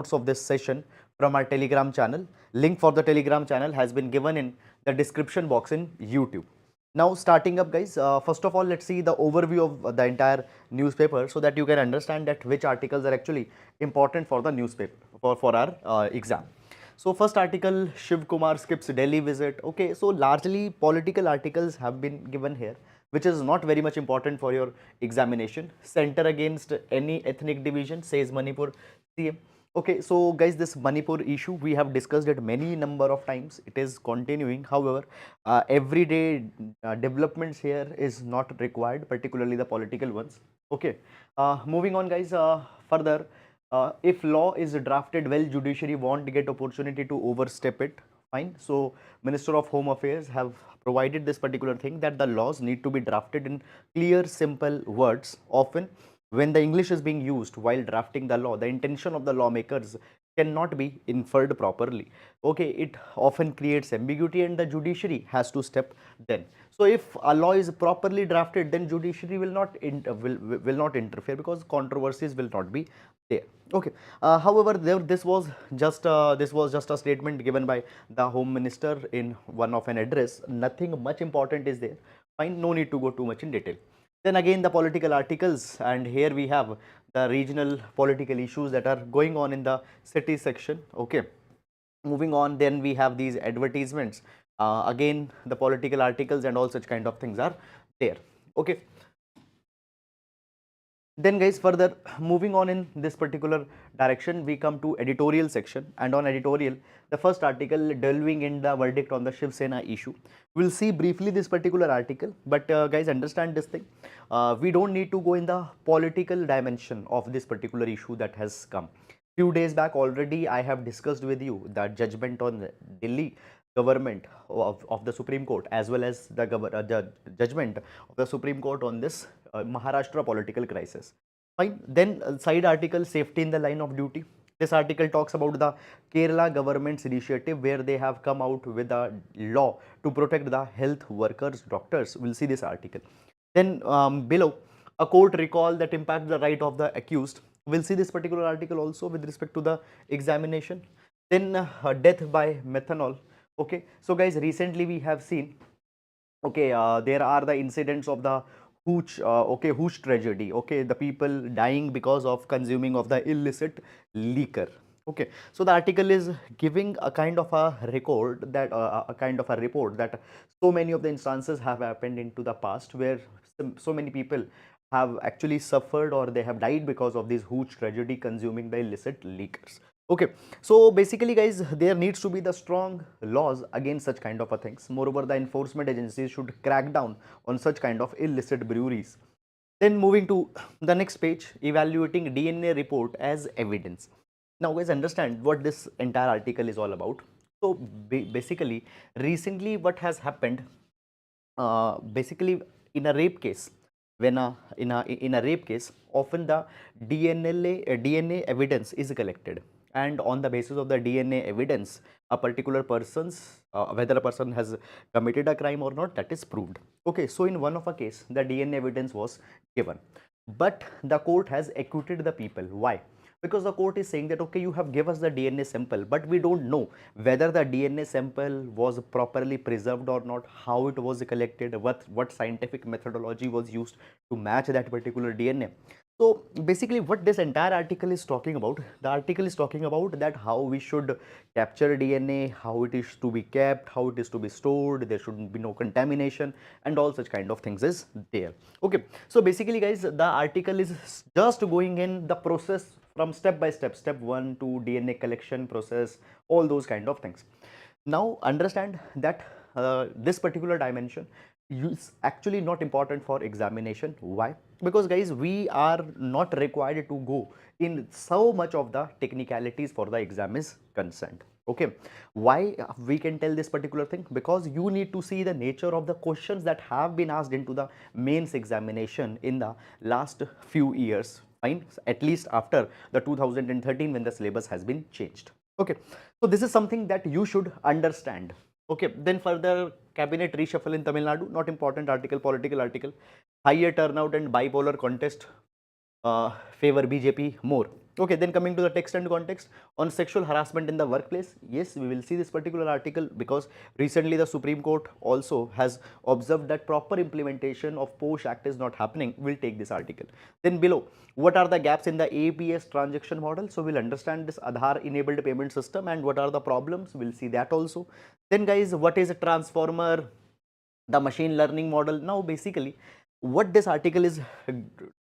notes of this session from our Telegram channel. Link for the Telegram channel has been given in the description box in YouTube. Now starting up guys, first of all let's see the overview of the entire newspaper so that you can understand that which articles are actually important for the newspaper for our exam. So first article, Shiv Kumar skips Delhi visit. Okay, so largely political articles have been given here, which is not very much important for your examination. Center against any ethnic division, says Manipur CM. Okay, so guys, this Manipur issue, we have discussed it many number of times. It is continuing. However, everyday developments here is not required, particularly the political ones. Okay, moving on guys, further, if law is drafted well, judiciary won't get opportunity to overstep it. Fine. So Minister of Home Affairs have provided this particular thing that the laws need to be drafted in clear, simple words. Often when the English is being used while drafting the law, the intention of the lawmakers cannot be inferred properly. Okay, it often creates ambiguity and the judiciary has to step then. So if a law is properly drafted, then judiciary will not will not interfere because controversies will not be there. Okay. However, this was just a statement given by the Home Minister in one of an address. Nothing much important is there. Fine, no need to go too much in detail. Then again the political articles, and here we have the regional political issues that are going on in the city section. Okay. Moving on, then we have these advertisements. Again, the political articles and all such kind of things are there. Okay. Then guys, further moving on in this particular direction, we come to editorial section, and on editorial, the first article delving in the verdict on the Shiv Sena issue. We'll see briefly this particular article, but guys, understand this thing. We don't need to go in the political dimension of this particular issue that has come. Few days back already I have discussed with you that judgment on Delhi government of the Supreme Court, as well as the judgment of the Supreme Court on this Maharashtra political crisis. Fine. Then side article, safety in the line of duty. This article talks about the Kerala government's initiative where they have come out with a law to protect the health workers, doctors. We'll see this article. Then below, a court recall that impacts the right of the accused. We'll see this particular article also with respect to the examination. Then death by methanol. Okay, so guys, recently we have seen, okay, there are the incidents of the Hooch tragedy. Okay, the people dying because of consuming of the illicit liquor. Okay, so the article is giving a kind of a record that a kind of a report that so many of the instances have happened into the past where so many people have actually suffered or they have died because of this Hooch tragedy consuming the illicit liquors. Okay, so basically guys, there needs to be the strong laws against such kind of a things. Moreover, the enforcement agencies should crack down on such kind of illicit breweries. Then moving to the next page, evaluating DNA report as evidence. Now guys, understand what this entire article is all about. So basically, recently what has happened, basically in a rape case, when in a rape case, often the DNA evidence is collected, and on the basis of the DNA evidence, a particular person's whether a person has committed a crime or not, that is proved. Okay, so in one of a case, the DNA evidence was given, but the court has acquitted the people. Why? Because the court is saying that okay, you have given us the DNA sample, but we don't know whether the DNA sample was properly preserved or not, how it was collected, what scientific methodology was used to match that particular DNA. So basically what this entire article is talking about, the article is talking about that how we should capture DNA, how it is to be kept, how it is to be stored, there should be no contamination and all such kind of things is there. Okay, so basically guys, the article is just going in the process from step by step, step 1 to DNA collection process, all those kind of things. Now understand that this particular dimension is actually not important for examination. Why? Because guys, we are not required to go in so much of the technicalities for the exam is concerned. Okay, why we can tell this particular thing? Because you need to see the nature of the questions that have been asked into the mains examination in the last few years. Fine, at least after the 2013 when the syllabus has been changed. Okay, so this is something that you should understand. Okay, then further, cabinet reshuffle in Tamil Nadu, not important article, political article. Higher turnout and bipolar contest favor BJP more. Okay, then coming to the text and context on sexual harassment in the workplace, yes, we will see this particular article because recently the Supreme Court also has observed that proper implementation of POSH Act is not happening. We'll take this article. Then below, what are the gaps in the APS transaction model? So we'll understand this Aadhar enabled payment system and what are the problems. We'll see that also. Then guys, what is a transformer? The machine learning model. Now basically what this article is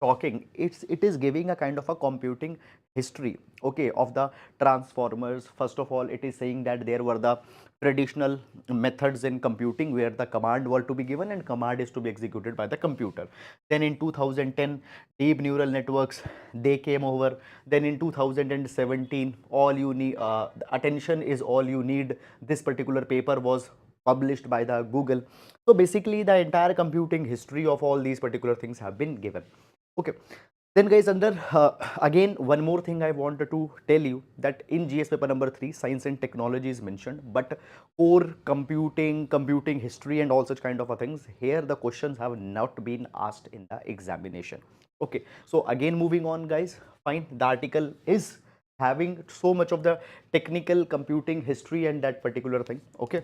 talking, it is giving a kind of a computing history, okay, of the transformers. First of all, it is saying that there were the traditional methods in computing where the command were to be given and command is to be executed by the computer. Then in 2010 deep neural networks they came over. Then in 2017 all you need, attention is all you need, this particular paper was published by the Google. So basically the entire computing history of all these particular things have been given. Okay. Then guys, under again one more thing I wanted to tell you that in GS paper number 3 science and technology is mentioned, but core computing, computing history and all such kind of a things, here the questions have not been asked in the examination. Okay, so again moving on guys, fine, the article is having so much of the technical computing history and that particular thing. Okay,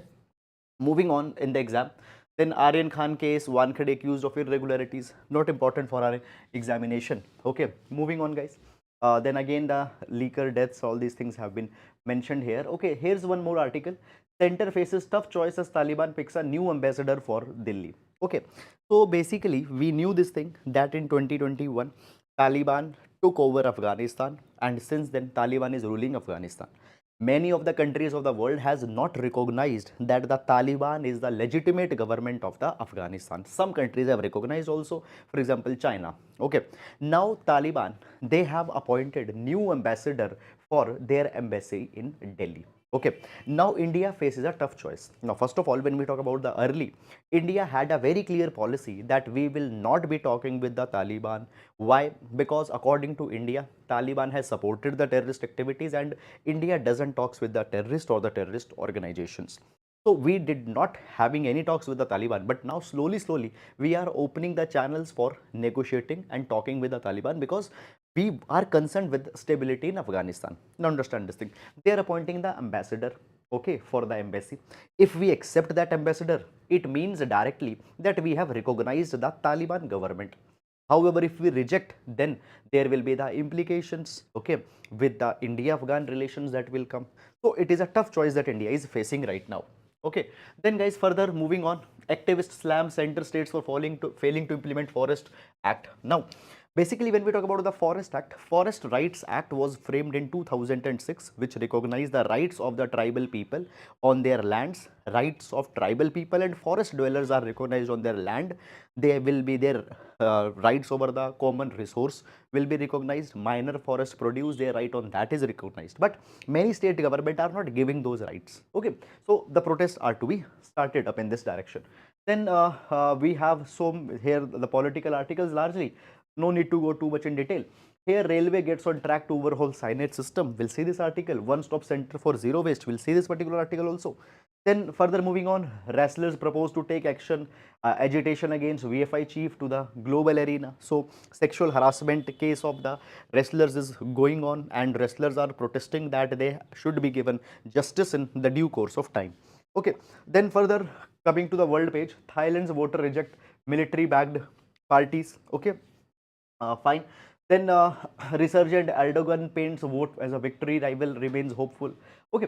moving on in the exam, then Aryan Khan case, Wankhede accused of irregularities, not important for our examination. Okay, moving on guys. Then again the leaker deaths, all these things have been mentioned here. Okay, here's one more article. Center faces tough choice as Taliban picks a new ambassador for Delhi. Okay, so basically we knew this thing that in 2021 Taliban took over Afghanistan and since then Taliban is ruling Afghanistan. Many of the countries of the world has not recognized that the Taliban is the legitimate government of the Afghanistan. Some countries have recognized also, for example, China. Okay, now Taliban, they have appointed new ambassador for their embassy in Delhi. Okay, now India faces a tough choice. Now, first of all, when we talk about the early, India had a very clear policy that we will not be talking with the Taliban. Why? Because according to India, Taliban has supported the terrorist activities and India doesn't talks with the terrorist or the terrorist organizations. So we did not having any talks with the Taliban, but now slowly we are opening the channels for negotiating and talking with the Taliban because we are concerned with stability in Afghanistan. Now understand this thing. They are appointing the ambassador, okay, for the embassy. If we accept that ambassador, it means directly that we have recognized the Taliban government. However, if we reject, then there will be the implications, okay, with the India-Afghan relations that will come. So it is a tough choice that India is facing right now. Okay, then guys, further moving on, activists slam center states for failing to implement Forest Act. Now, basically, when we talk about the Forest Act, Forest Rights Act was framed in 2006, which recognized the rights of the tribal people on their lands. Rights of tribal people and forest dwellers are recognized on their land. They will be their rights over the common resource will be recognized. Minor forest produce, their right on that is recognized. But many state government are not giving those rights. Okay, so the protests are to be started up in this direction. Then we have some here the political articles largely. No need to go too much in detail. Here, railway gets on track to overhaul signage system. We'll see this article. One-stop center for zero waste. We'll see this particular article also. Then further moving on, wrestlers propose to take action, agitation against VFI chief to the global arena. So sexual harassment case of the wrestlers is going on and wrestlers are protesting that they should be given justice in the due course of time. Okay, then further coming to the world page, Thailand's voter reject military backed parties. Okay, fine. Then resurgent Erdogan paints vote as a victory, rival remains hopeful. Okay,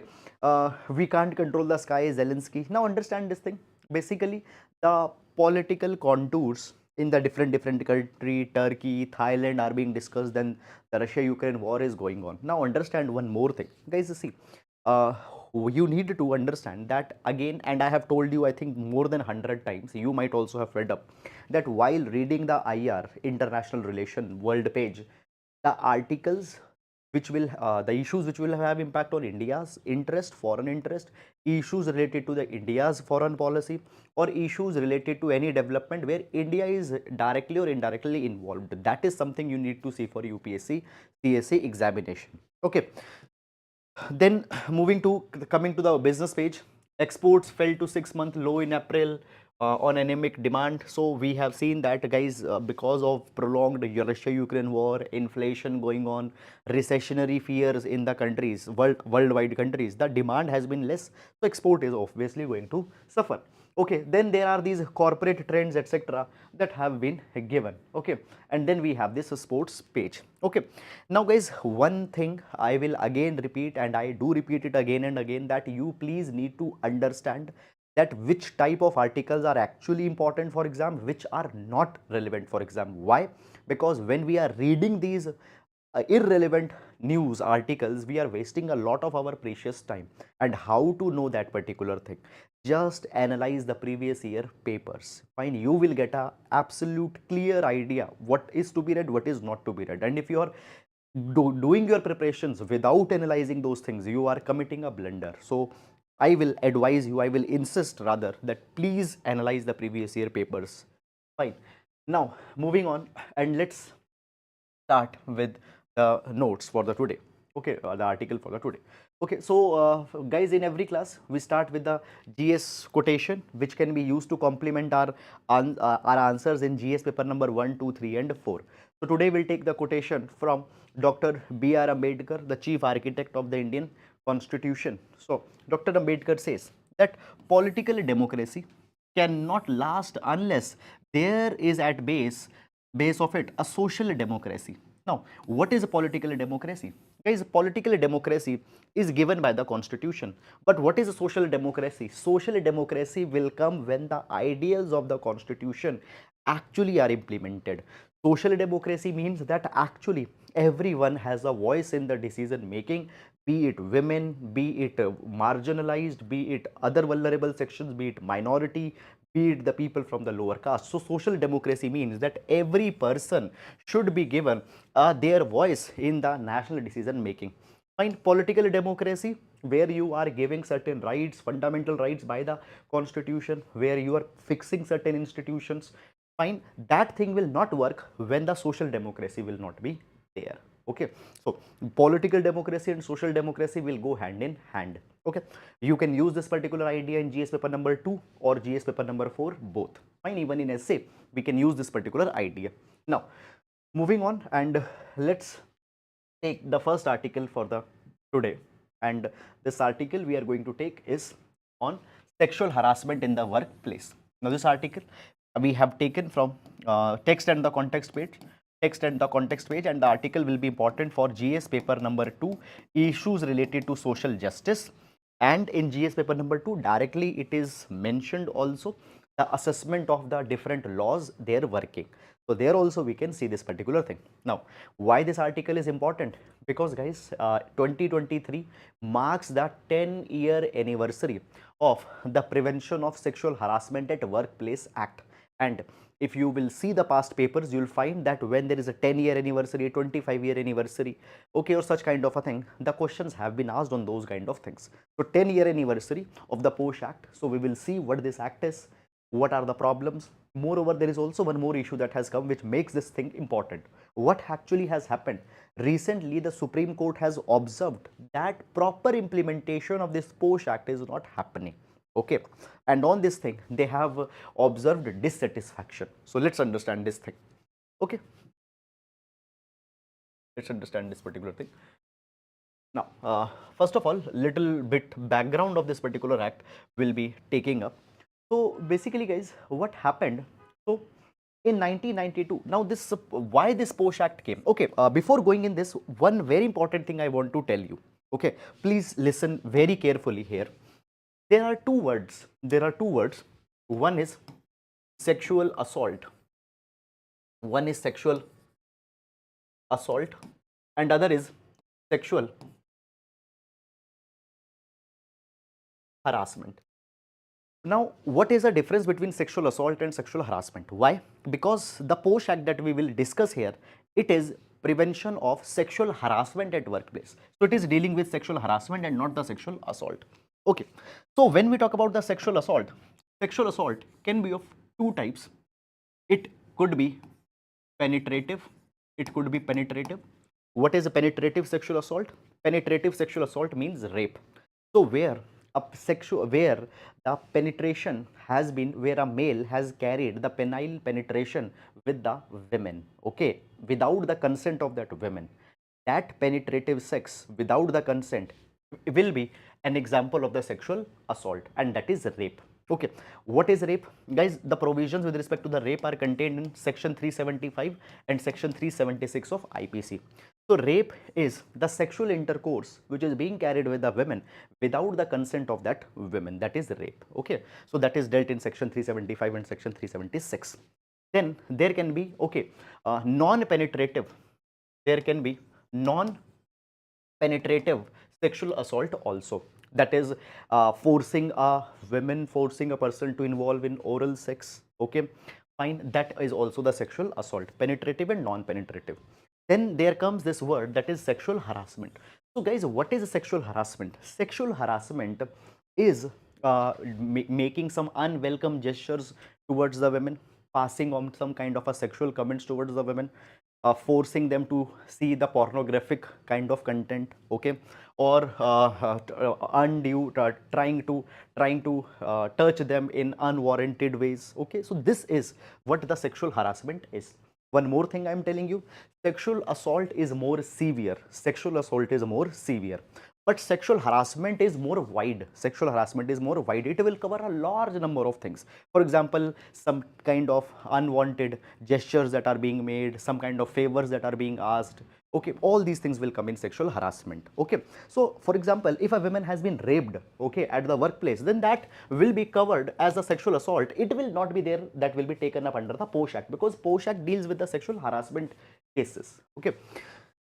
we can't control the sky, Zelensky. Now understand this thing. Basically, the political contours in the different country, Turkey, Thailand are being discussed. Then the Russia-Ukraine war is going on. Now understand one more thing, guys. See, uh, you need to understand that again, and I have told you, I think more than 100 times. You might also have read up that while reading the IR International Relation World page, the articles which will the issues which will have impact on India's interest, foreign interest, issues related to the India's foreign policy, or issues related to any development where India is directly or indirectly involved. That is something you need to see for UPSC CSE examination. Okay. Then coming to the business page, exports fell to 6-month low in April. on anemic demand. So we have seen that, guys, because of prolonged Russia-Ukraine war, inflation going on, recessionary fears in the countries, worldwide countries, the demand has been less. So export is obviously going to suffer. Okay, then there are these corporate trends, etc., that have been given. Okay, and then we have this sports page. Okay, now guys, one thing I will again repeat, and I do repeat it again and again, that you please need to understand that which type of articles are actually important for exam, which are not relevant for exam. Why? Because when we are reading these irrelevant news articles, we are wasting a lot of our precious time. And how to know that particular thing? Just analyze the previous year papers. Fine, you will get a absolute clear idea what is to be read, what is not to be read. And if you are doing your preparations without analyzing those things, you are committing a blunder. So I will advise you, I will insist rather, that please analyze the previous year papers. Fine. Now moving on, and let's start with the notes for the today. Okay, the article for the today. Okay, so guys, in every class we start with the GS quotation, which can be used to complement our answers in GS paper number 1, 2, 3 and 4. So today we'll take the quotation from Dr. B.R. Ambedkar, the chief architect of the Indian Constitution. So Dr. Ambedkar says that political democracy cannot last unless there is at base of it a social democracy. Now, what is a political democracy? Guys, political democracy is given by the constitution. But what is a social democracy? Social democracy will come when the ideals of the constitution actually are implemented. Social democracy means that actually everyone has a voice in the decision making, be it women, be it marginalized, be it other vulnerable sections, be it minority, be it the people from the lower caste. So social democracy means that every person should be given their voice in the national decision making. Find political democracy, where you are giving certain rights, fundamental rights by the constitution, where you are fixing certain institutions. Fine, that thing will not work when the social democracy will not be there. Okay, so political democracy and social democracy will go hand in hand. Okay, you can use this particular idea in GS paper number 2 or GS paper number 4, both. Fine, even in essay we can use this particular idea. Now moving on, and let's take the first article for the today, and this article we are going to take is on sexual harassment in the workplace. Now this article we have taken from text and the context page, and the article will be important for GS paper number 2, issues related to social justice, and in GS paper number 2 directly it is mentioned also the assessment of the different laws they are working. So there also we can see this particular thing. Now why this article is important? Because guys, 2023 marks the 10-year anniversary of the Prevention of Sexual Harassment at Workplace Act. And if you will see the past papers, you will find that when there is a 10-year anniversary, 25-year anniversary, okay, or such kind of a thing, the questions have been asked on those kind of things. So 10-year anniversary of the POSH Act. So we will see what this act is, what are the problems. Moreover, there is also one more issue that has come which makes this thing important. What actually has happened? Recently, the Supreme Court has observed that proper implementation of this POSH Act is not happening. Okay, and on this thing they have observed dissatisfaction. So let's understand this thing. Okay, let's understand this particular thing. Now first of all, little bit background of this particular act will be taking up. So basically guys, what happened? So in 1992, now this why this POSH Act came. Okay, before going in this, one very important thing I want to tell you. Okay, please listen very carefully here. There are two words. One is sexual assault. One is sexual assault and other is sexual harassment. Now, what is the difference between sexual assault and sexual harassment? Why? Because the POSH Act that we will discuss here, it is prevention of sexual harassment at workplace. So it is dealing with sexual harassment and not the sexual assault. Okay, so when we talk about the sexual assault can be of two types. It could be penetrative. What is a penetrative sexual assault? Penetrative sexual assault means rape. So where a sexual where the penetration has been, where a male has carried the penile penetration with the women, okay, without the consent of that women, that penetrative sex without the consent will be an example of the sexual assault, and that is rape. Okay, what is rape, guys? The provisions with respect to the rape are contained in section 375 and section 376 of IPC. So rape is the sexual intercourse which is being carried with the women without the consent of that women, that is rape. Okay, so that is dealt in section 375 and section 376. Then there can be, okay, non-penetrative, there can be non-penetrative sexual assault also, that is forcing a woman, forcing a person to involve in oral sex, okay, fine, that is also the sexual assault, penetrative and non-penetrative. Then there comes this word, that is sexual harassment. So guys, what is sexual harassment? Sexual harassment is making some unwelcome gestures towards the women, passing on some kind of a sexual comments towards the women, forcing them to see the pornographic kind of content, okay, or undue trying to touch them in unwarranted ways, okay. So this is what the sexual harassment is. One more thing I am telling you, sexual assault is more severe, sexual assault is more severe, but sexual harassment is more wide. Sexual harassment is more wide. It will cover a large number of things. For example, some kind of unwanted gestures that are being made, some kind of favors that are being asked. Okay, all these things will come in sexual harassment. Okay, so for example, if a woman has been raped, okay, at the workplace, then that will be covered as a sexual assault. It will not be there, that will be taken up under the POSH Act, because POSH Act deals with the sexual harassment cases. Okay,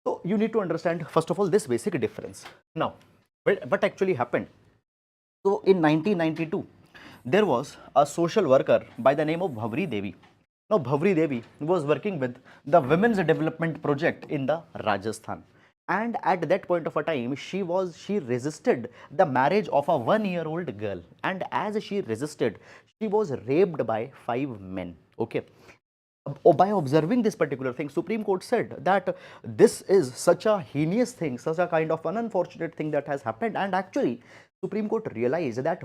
so you need to understand first of all this basic difference. Now, what actually happened? So in 1992, there was a social worker by the name of Bhavri Devi. Now Bhavri Devi was working with the Women's Development Project in the Rajasthan. And at that point of a time, she resisted the marriage of a 1-year-old girl. And as she resisted, she was raped by 5 men. Okay, by observing this particular thing, Supreme Court said that this is such a heinous thing, such a kind of an unfortunate thing that has happened. And actually, Supreme Court realized that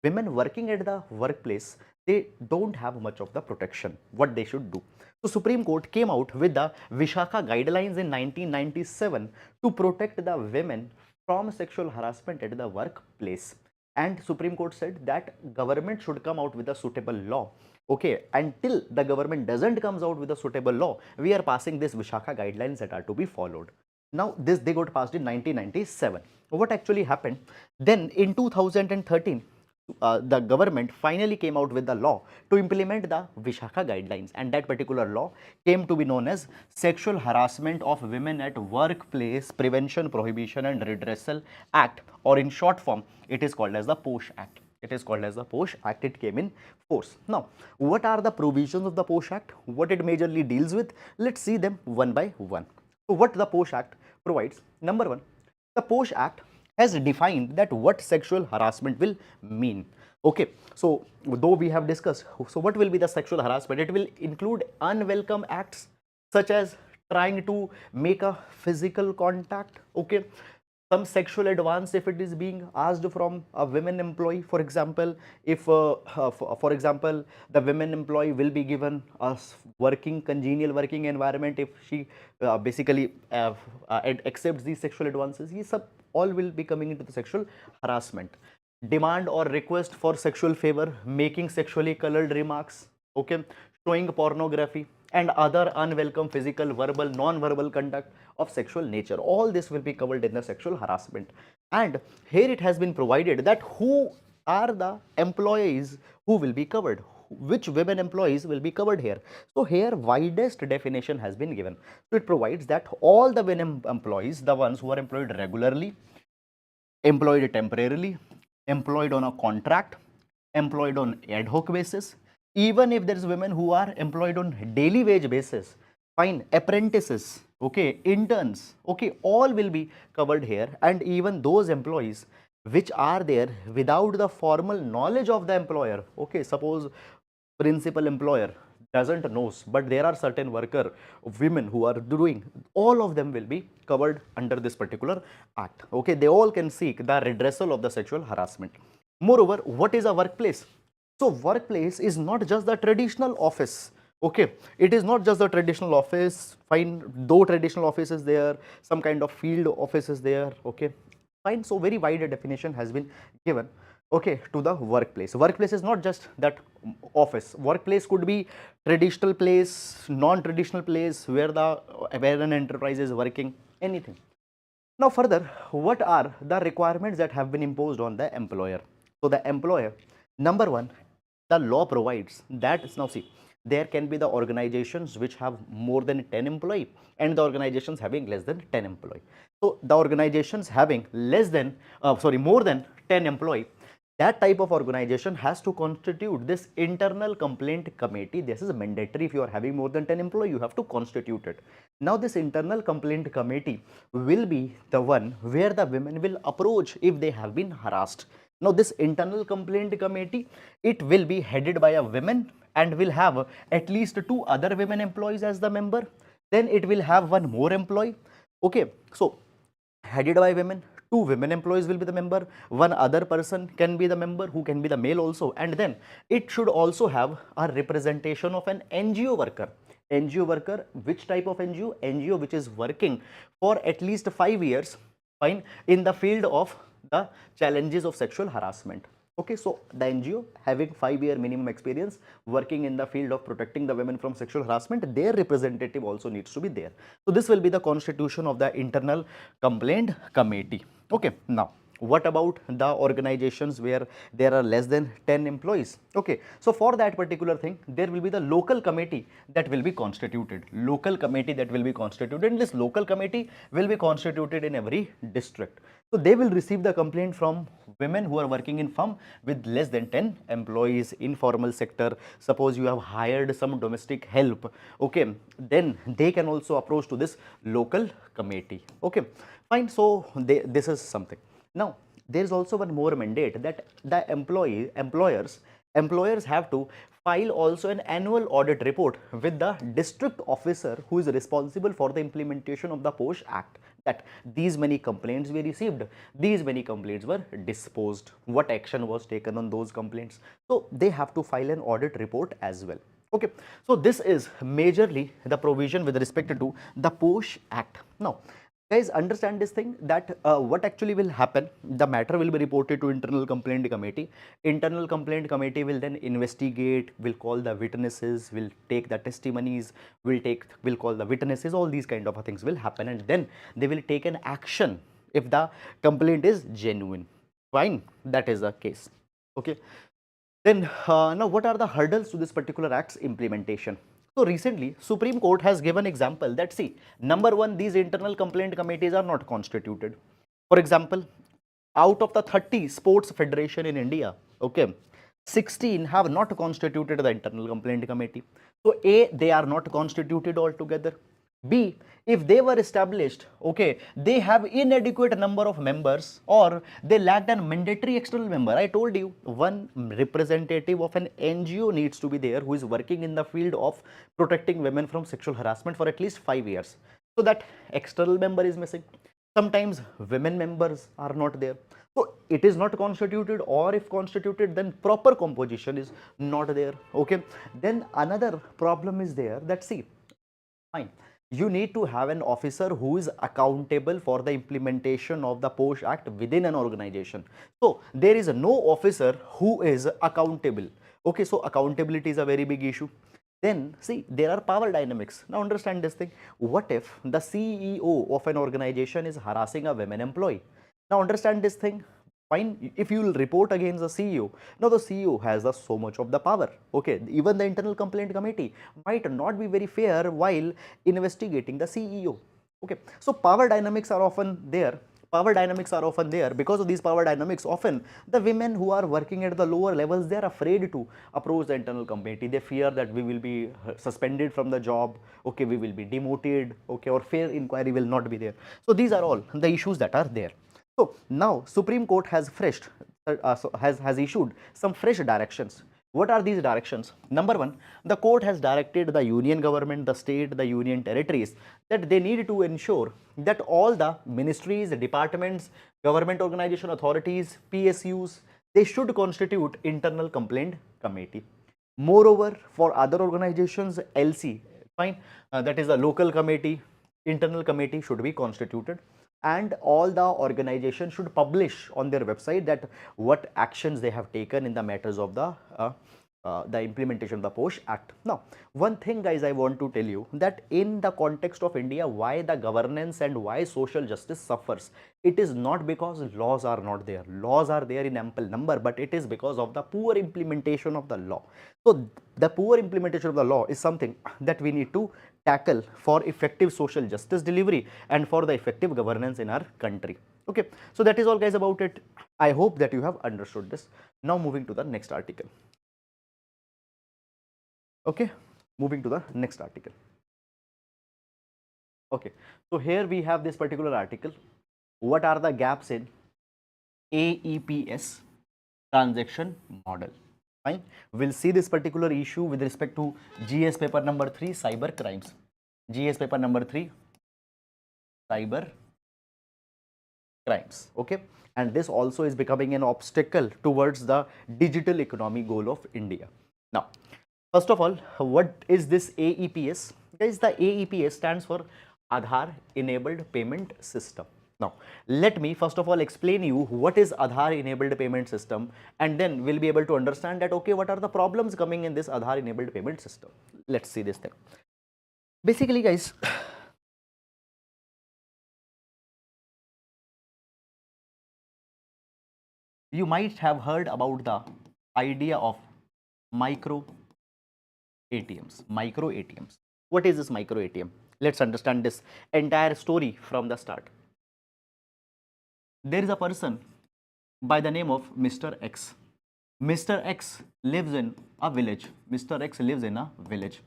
women working at the workplace, they don't have much of the protection, what they should do. So Supreme Court came out with the Vishaka guidelines in 1997 to protect the women from sexual harassment at the workplace. And Supreme Court said that government should come out with a suitable law. Okay, until the government doesn't comes out with a suitable law, we are passing this Vishaka guidelines that are to be followed. Now this, they got passed in 1997. What actually happened? Then in 2013, the government finally came out with the law to implement the Vishaka guidelines, and that particular law came to be known as Sexual Harassment of Women at Workplace Prevention, Prohibition and Redressal Act, or in short form, it is called as the POSH Act. It is called as the POSH Act. It came in force. Now, what are the provisions of the POSH Act? What it majorly deals with? Let's see them one by one. So, what the POSH Act provides? Number one, the POSH Act has defined that what sexual harassment will mean. Okay, so though we have discussed, so what will be the sexual harassment? It will include unwelcome acts such as trying to make a physical contact, okay, some sexual advance if it is being asked from a women employee. For example, if for example the women employee will be given a working congenial working environment, if she basically accepts these sexual advances, these all will be coming into the sexual harassment. Demand or request for sexual favor, making sexually colored remarks, okay, showing pornography and other unwelcome physical, verbal, non-verbal conduct of sexual nature. All this will be covered in the sexual harassment. And here it has been provided that who are the employees who will be covered, which women employees will be covered here. So here widest definition has been given. So it provides that all the women employees, the ones who are employed regularly, employed temporarily, employed on a contract, employed on ad hoc basis, even if there is women who are employed on daily wage basis, fine, apprentices, okay, interns, okay, all will be covered here. And even those employees which are there without the formal knowledge of the employer, okay, suppose principal employer, doesn't knows, but there are certain worker women who are doing, all of them will be covered under this particular act. Okay, they all can seek the redressal of the sexual harassment. Moreover, what is a workplace? So workplace is not just the traditional office. Okay, it is not just the traditional office. Fine, though traditional office is there, some kind of field office is there. Okay, fine. So very wide a definition has been given. Okay, to the workplace. Workplace is not just that office. Workplace could be traditional place, non-traditional place where an enterprise is working. Anything. Now further, what are the requirements that have been imposed on the employer? So the employer, number one, the law provides that, now see, there can be the organizations which have more than 10 employee and the organizations having less than 10 employee. So the organizations having more than 10 employee, that type of organization has to constitute this internal complaint committee. This is mandatory. If you are having more than 10 employees, you have to constitute it. Now this internal complaint committee will be the one where the women will approach if they have been harassed. Now this internal complaint committee, it will be headed by a woman and will have at least 2 other women employees as the member. Then it will have one more employee. Okay, so headed by women, 2 women employees will be the member, one other person can be the member who can be the male also, and then it should also have a representation of an NGO worker. NGO worker, which type of NGO? NGO which is working for at least 5 years, fine, in the field of the challenges of sexual harassment. Okay, so the NGO having 5-year minimum experience working in the field of protecting the women from sexual harassment, their representative also needs to be there. So this will be the constitution of the internal complaint committee. Okay, now what about the organizations where there are less than 10 employees? Okay, so for that particular thing, there will be the local committee that will be constituted. Local committee that will be constituted, and this local committee will be constituted in every district. So they will receive the complaint from women who are working in firm with less than 10 employees, informal sector. Suppose you have hired some domestic help, okay, then they can also approach to this local committee. Okay, fine. So this is something. Now there is also one more mandate that the employers have to file also an annual audit report with the district officer who is responsible for the implementation of the POSH Act, that these many complaints we received, these many complaints were disposed, what action was taken on those complaints. So they have to file an audit report as well. Okay, so this is majorly the provision with respect to the POSH Act. Now guys, understand this thing, that what actually will happen, the matter will be reported to internal complaint committee. Internal complaint committee will then investigate, will call the witnesses, will take the testimonies, will call the witnesses, all these kind of things will happen, and then they will take an action if the complaint is genuine. Fine, that is the case. Okay, then now what are the hurdles to this particular act's implementation? So recently, Supreme Court has given example that, see, number one, these internal complaint committees are not constituted. For example, out of the 30 sports federation in India, okay, 16 have not constituted the internal complaint committee. So A, they are not constituted altogether. B, if they were established, okay, they have inadequate number of members, or they lacked a mandatory external member. I told you, one representative of an NGO needs to be there who is working in the field of protecting women from sexual harassment for at least 5 years. So that external member is missing. Sometimes women members are not there. So it is not constituted, or if constituted, then proper composition is not there. Okay, then another problem is there that, see, fine, you need to have an officer who is accountable for the implementation of the POSH Act within an organization. So there is no officer who is accountable. Okay, so accountability is a very big issue. Then see, there are power dynamics. Now understand this thing. What if the CEO of an organization is harassing a women employee? Now understand this thing. Fine, if you will report against the CEO, now the CEO has so much of the power. Okay, even the internal complaint committee might not be very fair while investigating the CEO. Okay, so power dynamics are often there. Because of these power dynamics, often the women who are working at the lower levels, they are afraid to approach the internal committee. They fear that we will be suspended from the job, okay, we will be demoted, okay, or fair inquiry will not be there. So these are all the issues that are there. So now Supreme Court has issued some fresh directions What are these directions? Number one, the court has directed the union government, the state, the union territories that they need to ensure that all the ministries, departments, government organization authorities, PSUs, they should constitute internal complaint committee. Moreover, for other organizations, LC, fine, that is a local committee, internal committee should be constituted, and all the organizations should publish on their website that what actions they have taken in the matters of the implementation of the POSH Act. Now, one thing guys I want to tell you that in the context of India, why the governance and why social justice suffers, it is not because laws are not there. Laws are there in ample number, but it is because of the poor implementation of the law. So, the poor implementation of the law is something that we need to tackle for effective social justice delivery and for the effective governance in our country. Okay, so that is all guys about it. I hope that you have understood this. Now moving to the next article. Okay, moving to the next article. Okay, so here we have this particular article. What are the gaps in AEPS transaction model? Fine, we'll see this particular issue with respect to GS paper number 3, cyber crimes. GS paper number 3, cyber crimes. Okay, and this also is becoming an obstacle towards the digital economy goal of India. Now, first of all, what is this AEPS? Guys, the AEPS stands for Aadhar enabled payment system. Now, let me first of all explain you what is Aadhar enabled payment system, and then we'll be able to understand that okay, what are the problems coming in this Aadhar enabled payment system. Let's see this thing. Basically guys, you might have heard about the idea of micro ATMs. Micro ATMs. What is this micro ATM? Let's understand this entire story from the start. There is a person by the name of Mr. X. Mr. X lives in a village. Mr. X lives in a village.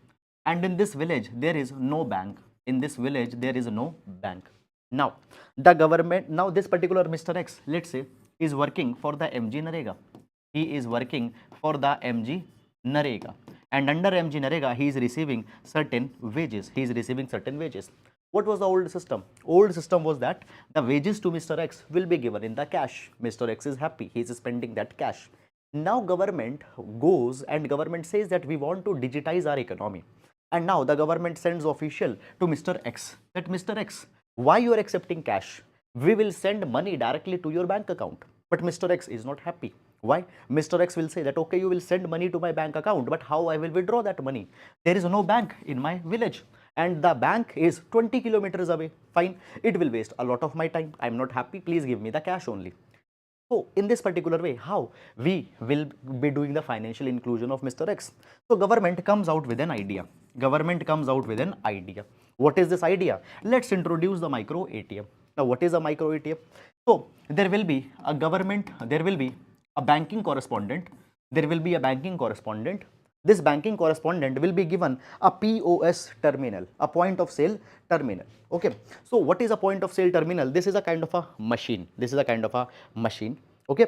And in this village, there is no bank. In this village, there is no bank. Now, the government, now this particular Mr. X, let's say, is working for the MG Narega. He is working for the MG Narega. And under MG Narega, he is receiving certain wages. He is receiving certain wages. What was the old system? Old system was that the wages to Mr. X will be given in the cash. Mr. X is happy. He is spending that cash. Now government goes and government says that we want to digitize our economy. And now the government sends official to Mr. X that Mr. X, why you are accepting cash? We will send money directly to your bank account. But Mr. X is not happy. Why? Mr. X will say that okay, you will send money to my bank account, but how I will withdraw that money? There is no bank in my village and the bank is 20 kilometers away. Fine, it will waste a lot of my time. I am not happy. Please give me the cash only. So in this particular way, how we will be doing the financial inclusion of Mr. X? So government comes out with an idea. Government comes out with an idea. What is this idea? Let's introduce the micro ATM. Now, what is a micro ATM? So there will be a government, there will be a banking correspondent, there will be a banking correspondent. This banking correspondent will be given a POS terminal, a point of sale terminal. Okay. So what is a point of sale terminal? This is a kind of a machine. This is a kind of a machine. Okay.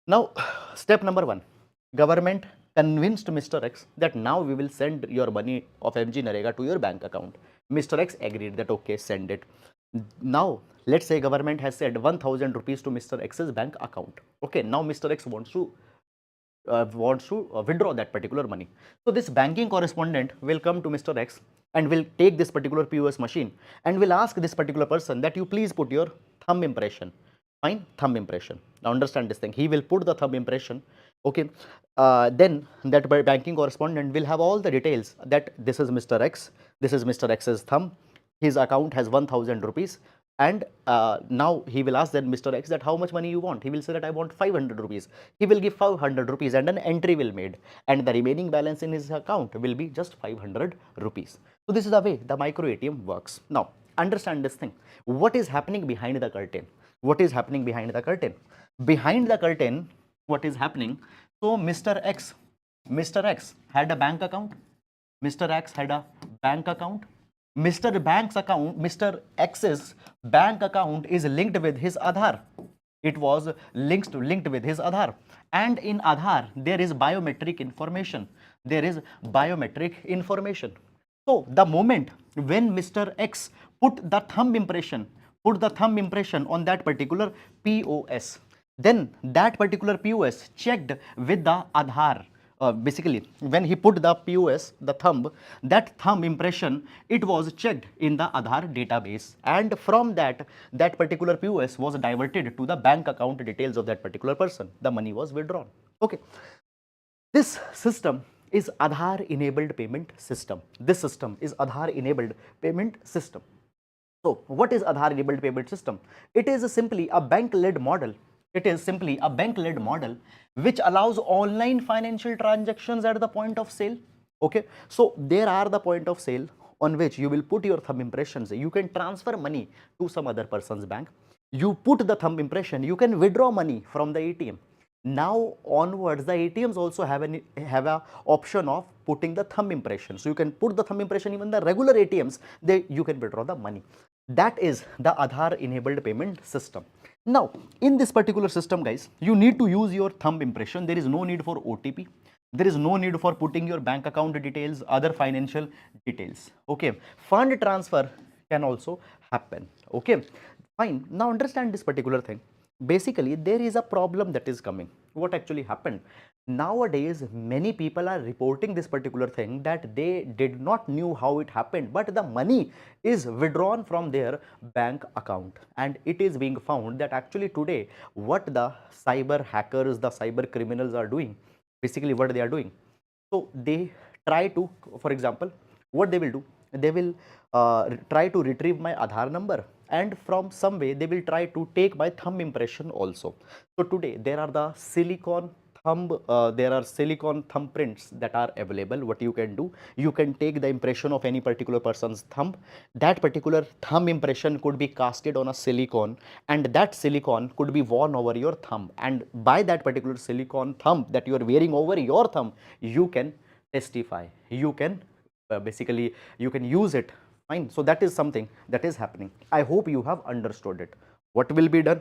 Now, step number 1, government convinced Mr. X that now we will send your money of MG Narega to your bank account. Mr. X agreed that okay, send it. Now, let's say government has said 1000 rupees to Mr. X's bank account. Okay, now Mr. X wants to withdraw that particular money. So this banking correspondent will come to Mr. X and will take this particular POS machine and will ask this particular person that you please put your thumb impression. Fine, thumb impression. Now understand this thing. He will put the thumb impression. Okay, then that banking correspondent will have all the details that this is Mr. X, this is Mr. X's thumb, his account has 1000 rupees. And now he will ask then Mr. X that how much money you want. He will say that I want 500 rupees. He will give 500 rupees and an entry will made, and the remaining balance in his account will be just 500 rupees. So this is the way the micro ATM works. Now understand this thing. What is happening behind the curtain? What is happening behind the curtain? Behind the curtain, what is happening? So Mr. X had a bank account. Mr. X had a bank account. Mr. X's bank account is linked with his Aadhar. it was linked with his Aadhar, and in Aadhar there is biometric information. There is biometric information. So the moment when Mr. X put the thumb impression, on that particular POS, then that particular POS checked with the Aadhar. Basically, when he put the POS, the thumb, that thumb impression, it was checked in the Aadhar database, and from that, that particular POS was diverted to the bank account details of that particular person. The money was withdrawn. Okay. This system is Aadhar enabled payment system. This system is Aadhar enabled payment system. So, what is Aadhar enabled payment system? It is simply a bank led model. It is simply a bank led model which allows online financial transactions at the point of sale. Okay. So, there are the point of sale on which you will put your thumb impressions. You can transfer money to some other person's bank. You put the thumb impression, you can withdraw money from the ATM. Now onwards, the ATMs also have a option of putting the thumb impression. So you can put the thumb impression, even the regular ATMs, you can withdraw the money. That is the Aadhar enabled payment system. Now in this particular system, guys, you need to use your thumb impression. There is no need for OTP. There is no need for putting your bank account details, other financial details. Okay. Fund transfer can also happen. Okay. Fine. Now understand this particular thing. Basically, there is a problem that is coming. What actually happened? Nowadays, many people are reporting this particular thing that they did not knew how it happened, but the money is withdrawn from their bank account, and it is being found that actually today what the cyber hackers, the cyber criminals are doing, basically what they are doing. So they try to, for example, what they will do, they will try to retrieve my Aadhar number, and from some way they will try to take my thumb impression also. So today there are the silicon thumbprints that are available. What you can do, you can take the impression of any particular person's thumb. That particular thumb impression could be casted on a silicon, and that silicon could be worn over your thumb, and by that particular silicon thumb that you are wearing over your thumb, you can testify, you can basically you can use it. Fine. So that is something that is happening. I hope you have understood it. What will be done?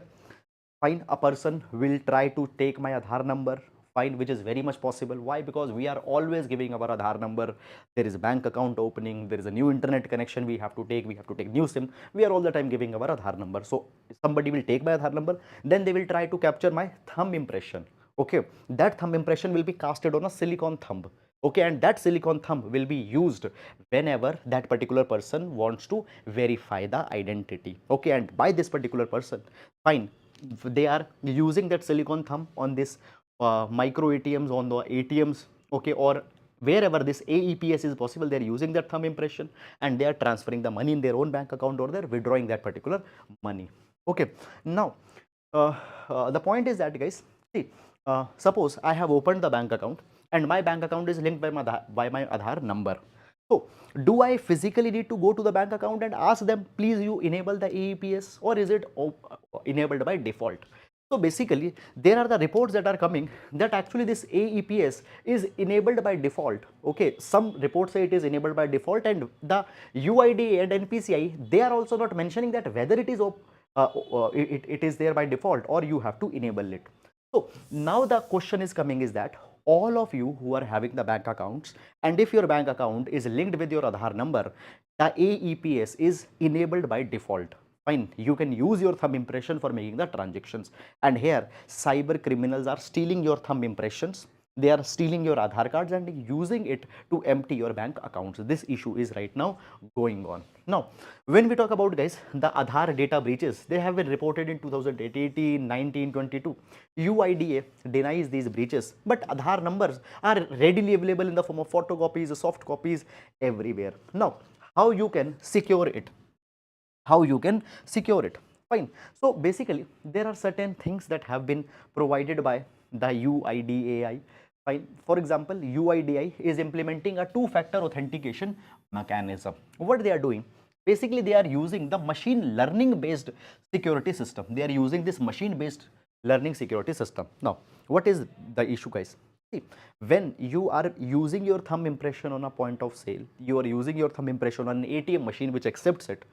Fine, a person will try to take my Aadhar number. Fine, which is very much possible. Why? Because we are always giving our Aadhar number. There is bank account opening, there is a new internet connection we have to take new SIM. We are all the time giving our Aadhar number. So somebody will take my Aadhar number, then they will try to capture my thumb impression. Okay, that thumb impression will be casted on a silicon thumb. Okay, and that silicon thumb will be used whenever that particular person wants to verify the identity. Okay, and by this particular person, fine, they are using that silicon thumb on this micro ATMs, on the ATMs, okay, or wherever this AEPS is possible, they are using that thumb impression, and they are transferring the money in their own bank account, or they are withdrawing that particular money. Okay, now the point is that, guys, see, suppose I have opened the bank account, and my bank account is linked by my Aadhar number. So, do I physically need to go to the bank account and ask them, please you enable the AEPS, or is it enabled by default? So basically, there are the reports that are coming that actually this AEPS is enabled by default. Okay, some reports say it is enabled by default, and the UIDA and NPCI, they are also not mentioning that whether it is it is there by default or you have to enable it. So now the question is coming is that all of you who are having the bank accounts, and if your bank account is linked with your Aadhar number, the AEPS is enabled by default. Fine, you can use your thumb impression for making the transactions, and here cyber criminals are stealing your thumb impressions. They are stealing your Aadhar cards and using it to empty your bank accounts. This issue is right now going on. Now, when we talk about, guys, the Aadhar data breaches, they have been reported in 2018, 19, 22. UIDA denies these breaches, but Aadhar numbers are readily available in the form of photocopies, soft copies, everywhere. Now, how you can secure it? How you can secure it? Fine. So basically, there are certain things that have been provided by the UIDAI. Fine. For example, UIDAI is implementing a two-factor authentication mechanism. What they are doing? Basically, they are using the machine learning based security system. They are using this machine based learning security system. Now, what is the issue, guys? See, when you are using your thumb impression on a point of sale, you are using your thumb impression on an ATM machine which accepts it.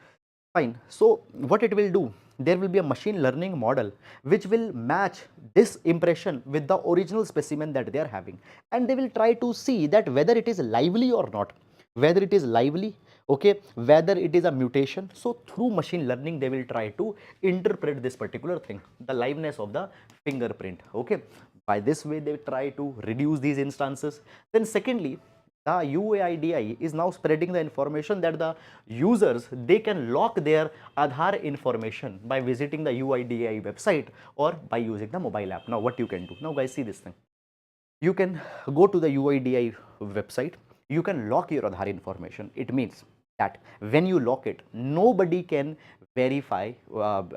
Fine. So what it will do? there will be a machine learning model which will match this impression with the original specimen that they are having, and they will try to see that whether it is lively or not, whether it is lively, okay, whether it is a mutation. So through machine learning they will try to interpret this particular thing, the liveness of the fingerprint, okay. By this way they try to reduce these instances. Then secondly, the UAIDI is now spreading the information that the users, they can lock their Aadhar information by visiting the UIDI website or by using the mobile app. Now what you can do, now guys see this thing, you can go to the UIDI website, you can lock your Aadhar information. It means that when you lock it, nobody can verify,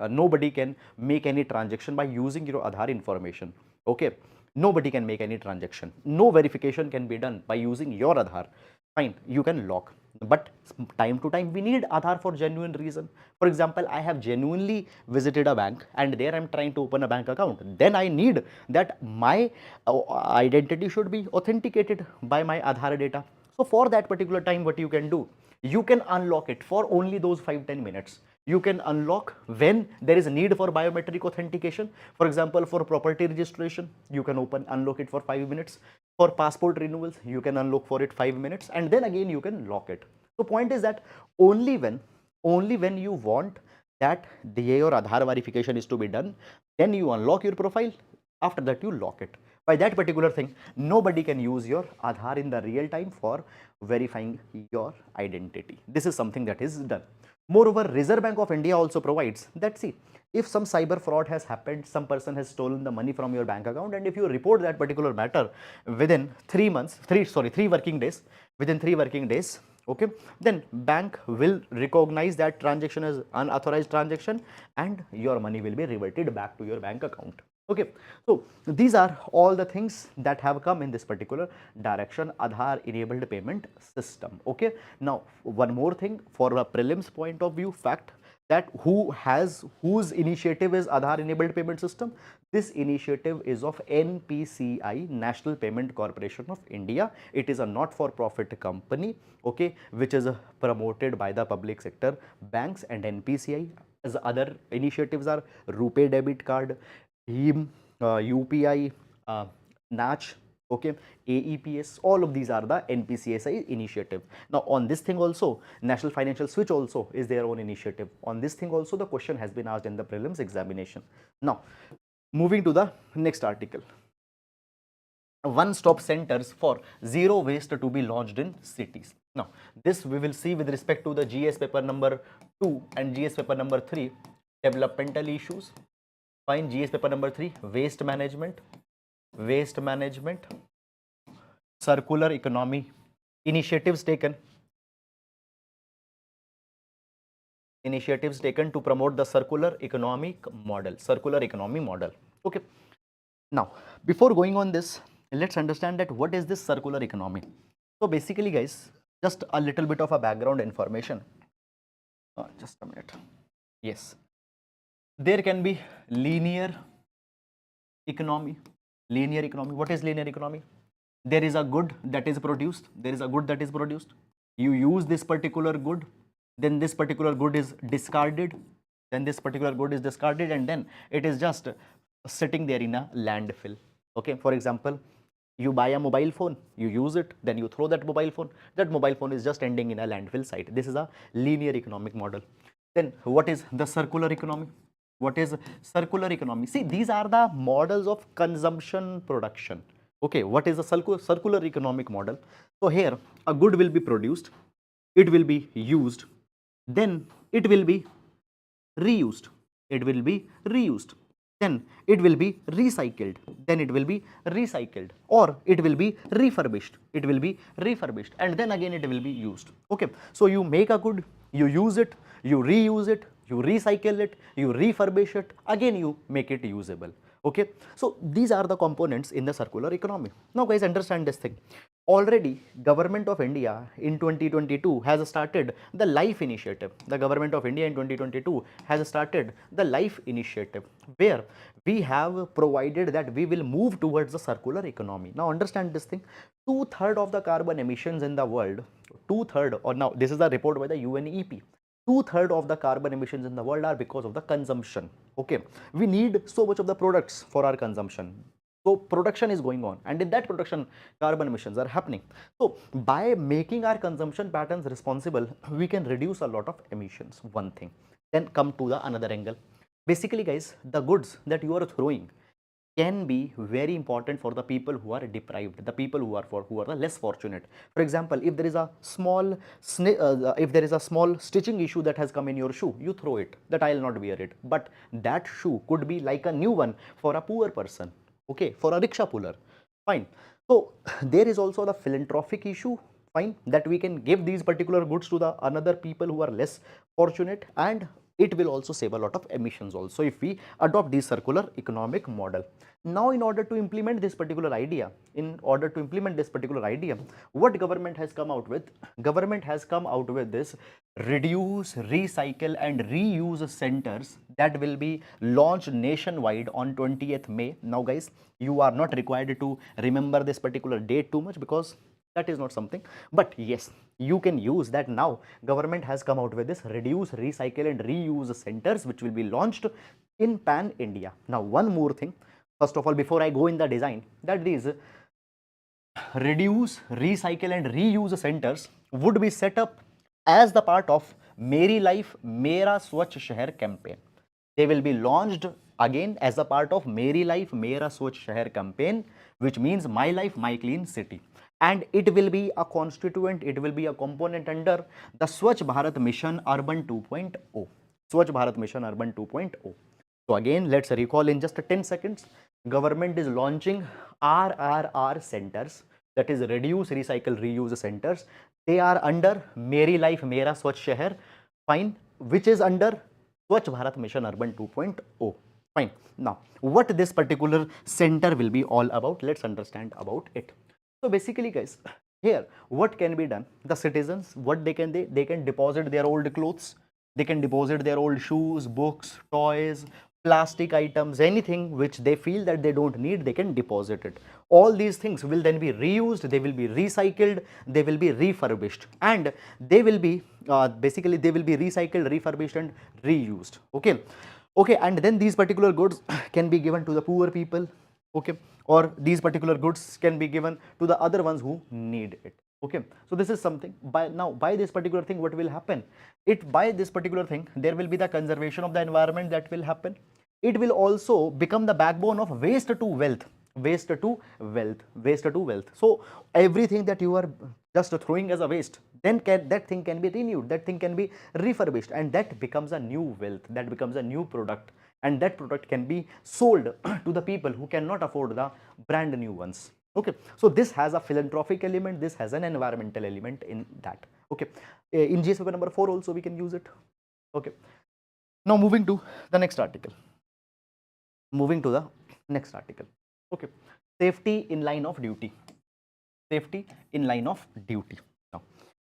nobody can make any transaction by using your Aadhar information, okay. Nobody can make any transaction, no verification can be done by using your Aadhar. Fine, you can lock, but time to time we need Aadhar for genuine reason. For example, I have genuinely visited a bank and there I am trying to open a bank account, then I need that my identity should be authenticated by my Aadhar data. So for that particular time, what you can do, you can unlock it for only those 5-10 minutes. You can unlock when there is a need for biometric authentication. For example, for property registration, you can unlock it for 5 minutes. For passport renewals, you can unlock for it 5 minutes, and then again you can lock it. So point is that only when you want that your Aadhar verification is to be done, then you unlock your profile. After that you lock it. By that particular thing, nobody can use your Aadhar in the real time for verifying your identity. This is something that is done. Moreover, Reserve Bank of India also provides that, see, if some cyber fraud has happened, some person has stolen the money from your bank account, and if you report that particular matter within 3 working days, within 3 working days, okay, then bank will recognize that transaction as unauthorized transaction and your money will be reverted back to your bank account. Okay, so these are all the things that have come in this particular direction, Aadhar enabled payment system. Okay, now one more thing for a prelims point of view, fact that whose initiative is Aadhar enabled payment system. This initiative is of NPCI, National Payment Corporation of India. It is a not-for-profit company, okay, which is promoted by the public sector banks and NPCI. As other initiatives are RuPay debit card, BHIM, UPI, NACH, okay, AEPS, all of these are the NPCSI initiative. Now on this thing also, National Financial Switch also is their own initiative. On this thing also the question has been asked in the prelims examination. Now moving to the next article. One-stop centers for zero waste to be launched in cities. Now this we will see with respect to the GS paper number 2 and GS paper number 3, developmental issues. Fine, GS paper number 3, waste management, circular economy, initiatives taken to promote the circular economy model. Okay, now before going on this, let's understand that what is this circular economy. So basically guys, just a little bit of a background information. Just a minute. Yes, there can be linear economy. What is linear economy? There is a good that is produced, you use this particular good, then this particular good is discarded, and then it is just sitting there in a landfill. Okay, for example, you buy a mobile phone, you use it, then you throw that mobile phone is just ending in a landfill site. This is a linear economic model. Then what is the circular economy? See, these are the models of consumption production. Okay, what is a circular economic model? So here a good will be produced, it will be used, then it will be reused, then it will be recycled, or it will be refurbished, and then again it will be used. Okay, so you make a good, you use it, you reuse it, you recycle it, you refurbish it, again you make it usable. Okay, so these are the components in the circular economy. Now guys, understand this thing. Already government of India in 2022 has started the life initiative. Where we have provided that we will move towards the circular economy. Now understand this thing, 2/3 of the carbon emissions in the world, 2/3, or now this is the report by the UNEP, 2/3 of the carbon emissions in the world are because of the consumption. Okay, we need so much of the products for our consumption. So production is going on, and in that production, carbon emissions are happening. So by making our consumption patterns responsible, we can reduce a lot of emissions. One thing. Then come to the another angle. Basically, guys, the goods that you are throwing can be very important for the people who are deprived, the people who are the less fortunate. For example, if there is a small stitching issue that has come in your shoe, you throw it, that I'll not wear it. But that shoe could be like a new one for a poor person, okay, for a rickshaw puller. Fine. So there is also the philanthropic issue, fine, that we can give these particular goods to the another people who are less fortunate, and it will also save a lot of emissions also if we adopt the circular economic model. Now, in order to implement this particular idea, what government has come out with? Government has come out with this reduce, recycle and reuse centers that will be launched nationwide on 20th May. Now, guys, you are not required to remember this particular date too much, because that is not something, but yes, you can use that. Now government has come out with this reduce, recycle and reuse centers which will be launched in pan India. Now one more thing, first of all, before I go in the design, that these reduce, recycle and reuse centers would be set up as the part of Meri Life Mera Swachh Shahar campaign. They will be launched again as a part of Meri Life Mera Swachh Shahar campaign, which means my life, my clean city. And it will be a constituent, it will be a component under the Swachh Bharat Mission Urban 2.0. Swachh Bharat Mission Urban 2.0. So again, let's recall in just 10 seconds. Government is launching RRR centers, that is reduce, recycle, reuse centers. They are under Meri Life Mera Swachh Shahar, fine, which is under Swachh Bharat Mission Urban 2.0. Fine. Now, what this particular center will be all about, let's understand about it. So basically, guys, here what can be done? The citizens, what they can deposit their old clothes, they can deposit their old shoes, books, toys, plastic items, anything which they feel that they don't need, they can deposit it. All these things will then be reused, they will be recycled, they will be refurbished, and they will be basically they will be recycled, refurbished and reused. Okay, okay, and then these particular goods can be given to the poor people, okay, or these particular goods can be given to the other ones who need it. Okay, so this is something. By this particular thing, what will happen? By this particular thing, there will be the conservation of the environment that will happen. It will also become the backbone of waste to wealth, waste to wealth, waste to wealth. So everything that you are just throwing as a waste, then that thing can be renewed, that thing can be refurbished, and that becomes a new wealth, that becomes a new product, and that product can be sold to the people who cannot afford the brand new ones. Okay, so this has a philanthropic element, this has an environmental element in that. Okay, in GS paper number 4 also we can use it. Okay, now moving to the next article. Okay, safety in line of duty. Safety in line of duty. Now,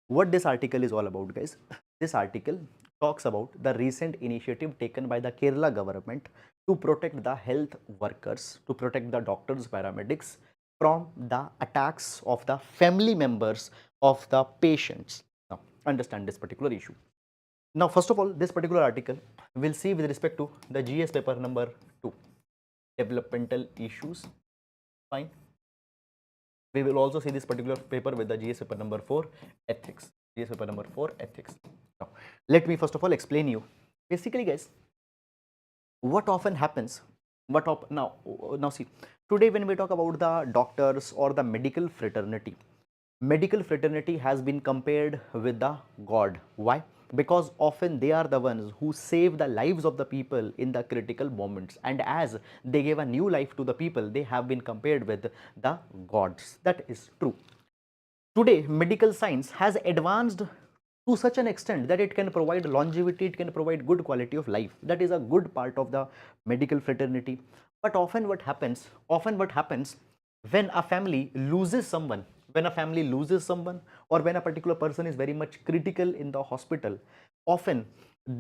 what this article is all about, guys? This article talks about the recent initiative taken by the Kerala government to protect the health workers, to protect the doctors, paramedics from the attacks of the family members of the patients. Now, understand this particular issue. Now, first of all, this particular article will see with respect to the GS paper number 2, developmental issues. Fine. We will also see this particular paper with the GS paper number 4, ethics. GS paper number 4, ethics. Now, let me first of all explain you. Basically, guys, what often happens, now see, today when we talk about the doctors or the medical fraternity has been compared with the God. Why? Because often they are the ones who save the lives of the people in the critical moments, and as they gave a new life to the people, they have been compared with the gods. That is true. Today, medical science has advanced to such an extent that it can provide longevity, it can provide good quality of life. That is a good part of the medical fraternity. But often what happens when a family loses someone, or when a particular person is very much critical in the hospital, often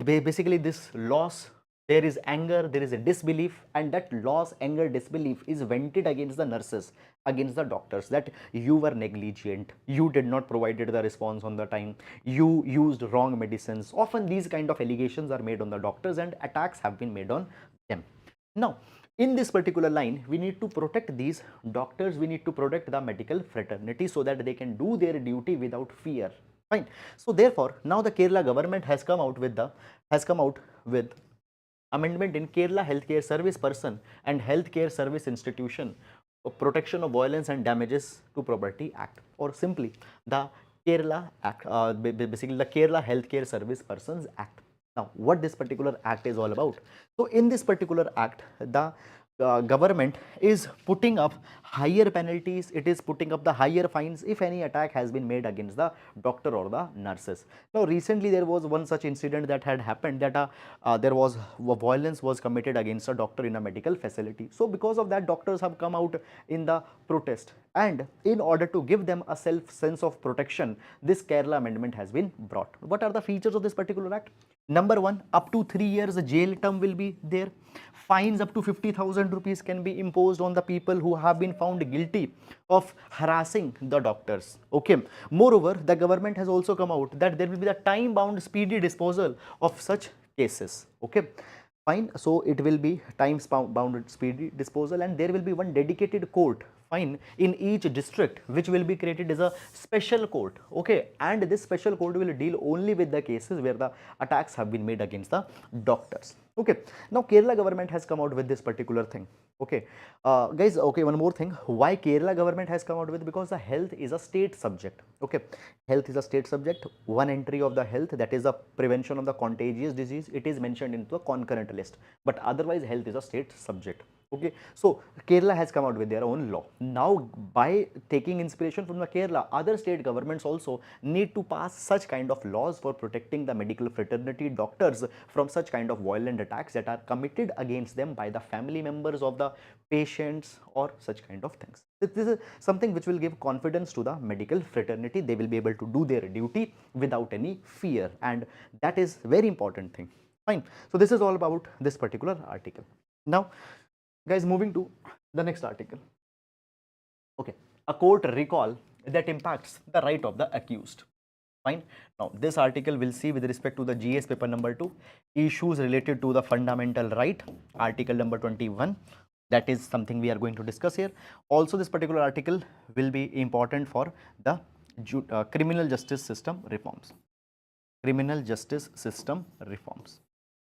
basically this loss there is anger, there is a disbelief, and that loss, anger, disbelief is vented against the nurses, against the doctors, that you were negligent, you did not provided the response on the time, you used wrong medicines. Often these kind of allegations are made on the doctors and attacks have been made on them. Now, in this particular line, we need to protect these doctors, we need to protect the medical fraternity so that they can do their duty without fear. Fine. So therefore, now the Kerala government has come out with amendment in Kerala Healthcare Service Person and Healthcare Service Institution Protection of Violence and Damages to Property Act, or simply the Kerala Act, basically the Kerala Healthcare Service Persons Act. Now, what this particular act is all about? So, in this particular act, the government is putting up higher penalties, it is putting up the higher fines if any attack has been made against the doctor or the nurses. Now, recently there was one such incident that had happened, that there was violence was committed against a doctor in a medical facility. So, because of that, doctors have come out in the protest, and in order to give them a sense of protection, this Kerala amendment has been brought. What are the features of this particular act? Number one, up to 3 years jail term will be there. Fines up to 50,000 rupees can be imposed on the people who have been found guilty of harassing the doctors. Okay. Moreover, the government has also come out that there will be the time-bound speedy disposal of such cases. Okay. Fine. So it will be time-bound speedy disposal, and there will be one dedicated court, fine, in each district, which will be created as a special court. Okay. And this special court will deal only with the cases where the attacks have been made against the doctors. Okay. Now Kerala government has come out with this particular thing. Okay. Guys, okay, one more thing. Why Kerala government has come out with? Because the health is a state subject. Okay. Health is a state subject. One entry of the health, that is the prevention of the contagious disease, it is mentioned into a concurrent list. But otherwise, health is a state subject. Okay. So Kerala has come out with their own law. Now, by taking inspiration from the Kerala, other state governments also need to pass such kind of laws for protecting the medical fraternity, doctors, from such kind of violent attacks that are committed against them by the family members of the patients or such kind of things. This is something which will give confidence to the medical fraternity. They will be able to do their duty without any fear, and that is very important thing. Fine. So this is all about this particular article. Now, guys, moving to the next article. Okay, a court recall that impacts the right of the accused. Fine. Now, this article will see with respect to the GS paper number 2, issues related to the fundamental right, article number 21. That is something we are going to discuss here. Also, this particular article will be important for the criminal justice system reforms. Criminal justice system reforms.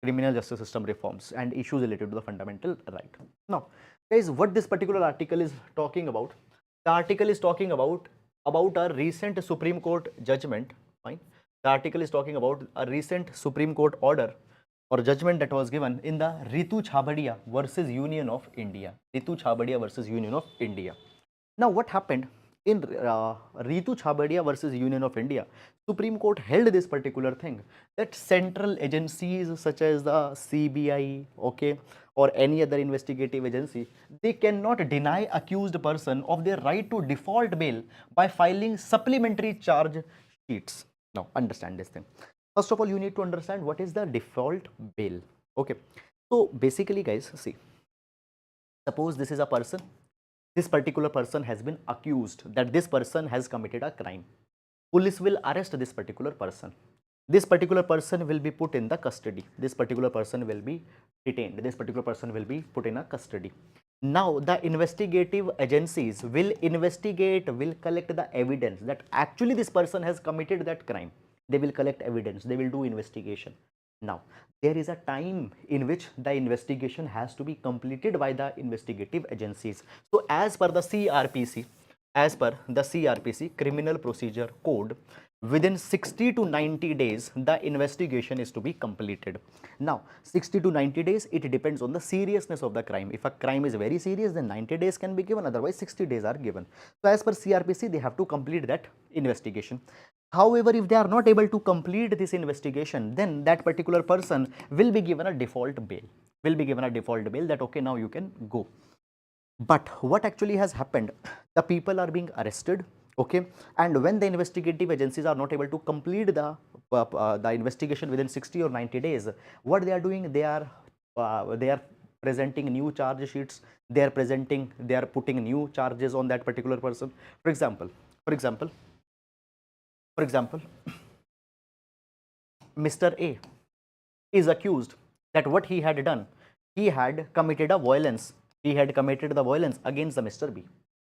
Criminal justice system reforms and issues related to the fundamental right. Now, guys, what this particular article is talking about? The article is talking about a recent Supreme Court judgment. Fine. The article is talking about a recent Supreme Court order or judgment that was given in the Ritu Chhabadiya versus Union of India. Ritu Chhabadiya versus Union of India. Now, what happened in Ritu Chhabadiya versus Union of India? Supreme Court held this particular thing, that central agencies such as the CBI, okay, or any other investigative agency, they cannot deny accused person of their right to default bail by filing supplementary charge sheets. Now, understand this thing. First of all, you need to understand what is the default bail. Okay. So basically, guys, see, suppose this is a person. This particular person has been accused that this person has committed a crime. Police will arrest this particular person. This particular person will be put in the custody. This particular person will be detained. This particular person will be put in a custody. Now, the investigative agencies will investigate, will collect the evidence that actually this person has committed that crime. They will collect evidence, they will do investigation. Now, there is a time in which the investigation has to be completed by the investigative agencies. So, as per the CRPC, Criminal Procedure Code, within 60 to 90 days, the investigation is to be completed. Now, 60 to 90 days, it depends on the seriousness of the crime. If a crime is very serious, then 90 days can be given, otherwise 60 days are given. So, as per CRPC, they have to complete that investigation. However, if they are not able to complete this investigation, then that particular person will be given a default bail, that okay, now you can go. But what actually has happened, the people are being arrested, okay, and when the investigative agencies are not able to complete the investigation within 60 or 90 days, what they are doing, they are they are presenting new charge sheets, they are putting new charges on that particular person. For example, for example, for example, Mr. A is accused that what he had done, he had committed a violence, he had committed the violence against the Mr. B.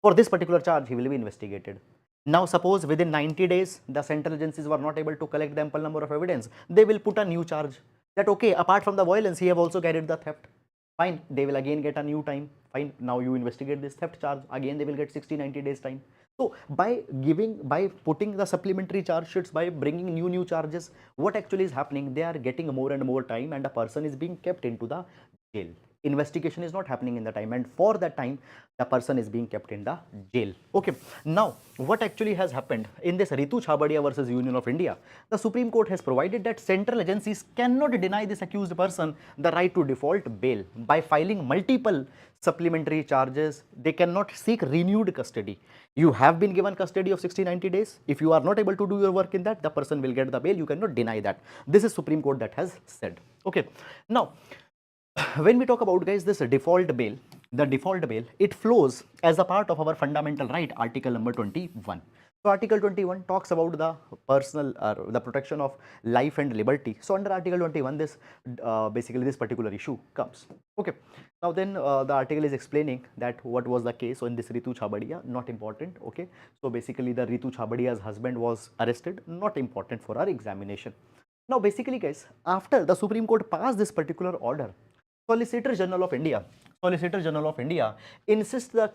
For this particular charge, he will be investigated. Now, suppose within 90 days, the central agencies were not able to collect the ample number of evidence, they will put a new charge that, okay, apart from the violence, he have also carried the theft. Fine, they will again get a new time. Fine, now you investigate this theft charge, again they will get 60-90 days time. So by putting the supplementary charge sheets, by bringing new charges, what actually is happening, they are getting more and more time, and a person is being kept into the jail. Investigation is not happening in the time, and for that time the person is being kept in the jail. Okay, now what actually has happened in this Ritu Chhabadia versus Union of India, the Supreme Court has provided that central agencies cannot deny this accused person the right to default bail by filing multiple supplementary charges. They cannot seek renewed custody. You have been given custody of 60-90 days. If you are not able to do your work in that, the person will get the bail. You cannot deny that. This is Supreme Court that has said. Okay, now when we talk about, guys, this default bail, the default bail, it flows as a part of our fundamental right, article number 21. So article 21 talks about the personal the protection of life and liberty. So under article 21, this basically this particular issue comes. Okay, now then the article is explaining that what was the case. So in this Ritu Chhabadia, not important. Okay, so basically the Ritu Chhabadia's husband was arrested, not important for our examination. Now basically, guys, after the Supreme Court passed this particular order, Solicitor General of India, Solicitor General of India insisted the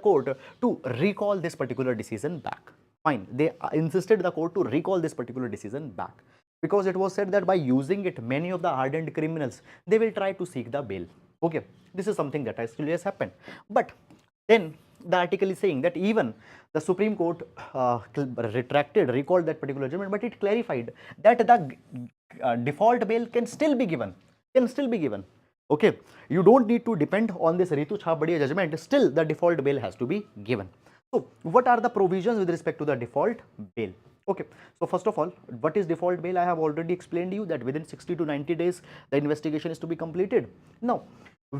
court to recall this particular decision back. Fine, they insisted the court to recall this particular decision back because it was said that by using it, many of the hardened criminals, they will try to seek the bail. Okay, this is something that actually has happened. But then the article is saying that even the Supreme Court recalled that particular judgment, but it clarified that the default bail can still be given. Okay, you don't need to depend on this Ritu Chhabadia judgment. Still, the default bail has to be given. So, what are the provisions with respect to the default bail? Okay, so first of all, what is default bail? I have already explained to you that within 60 to 90 days, the investigation is to be completed. Now,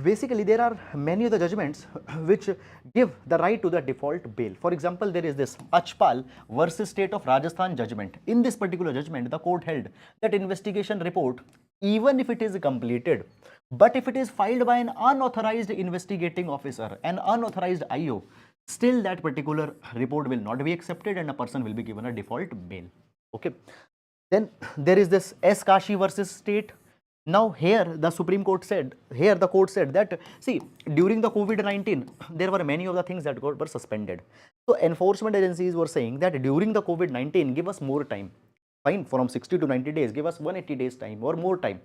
basically, there are many of the judgments which give the right to the default bail. For example, there is this Achpal versus State of Rajasthan judgment. In this particular judgment, the court held that investigation report, even if it is completed, but if it is filed by an unauthorized investigating officer, an unauthorized IO, still that particular report will not be accepted and a person will be given a default bail. Okay. Then there is this S. Kashi versus State. Now here the Supreme Court said, here the court said that, see, during the COVID-19, there were many of the things that were suspended. So enforcement agencies were saying that during the COVID-19, give us more time. Fine, from 60 to 90 days, give us 180 days time or more time.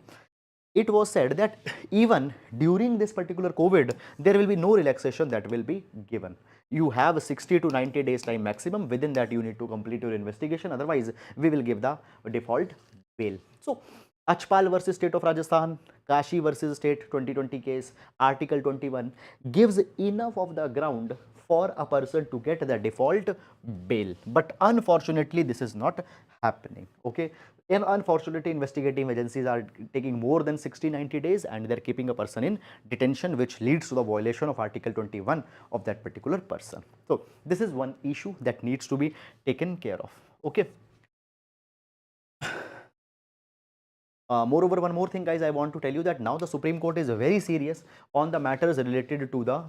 It was said that even during this particular COVID, there will be no relaxation that will be given. You have 60 to 90 days time maximum. Within that, you need to complete your investigation. Otherwise, we will give the default bail. So, Achpal versus State of Rajasthan, Kashi versus State 2020 case, Article 21 gives enough of the ground for a person to get the default bail. But unfortunately, this is not happening. Okay. And unfortunately, investigative agencies are taking more than 60-90 days and they're keeping a person in detention, which leads to the violation of Article 21 of that particular person. So this is one issue that needs to be taken care of. Okay. Moreover, one more thing, guys, I want to tell you that now the Supreme Court is very serious on the matters related to the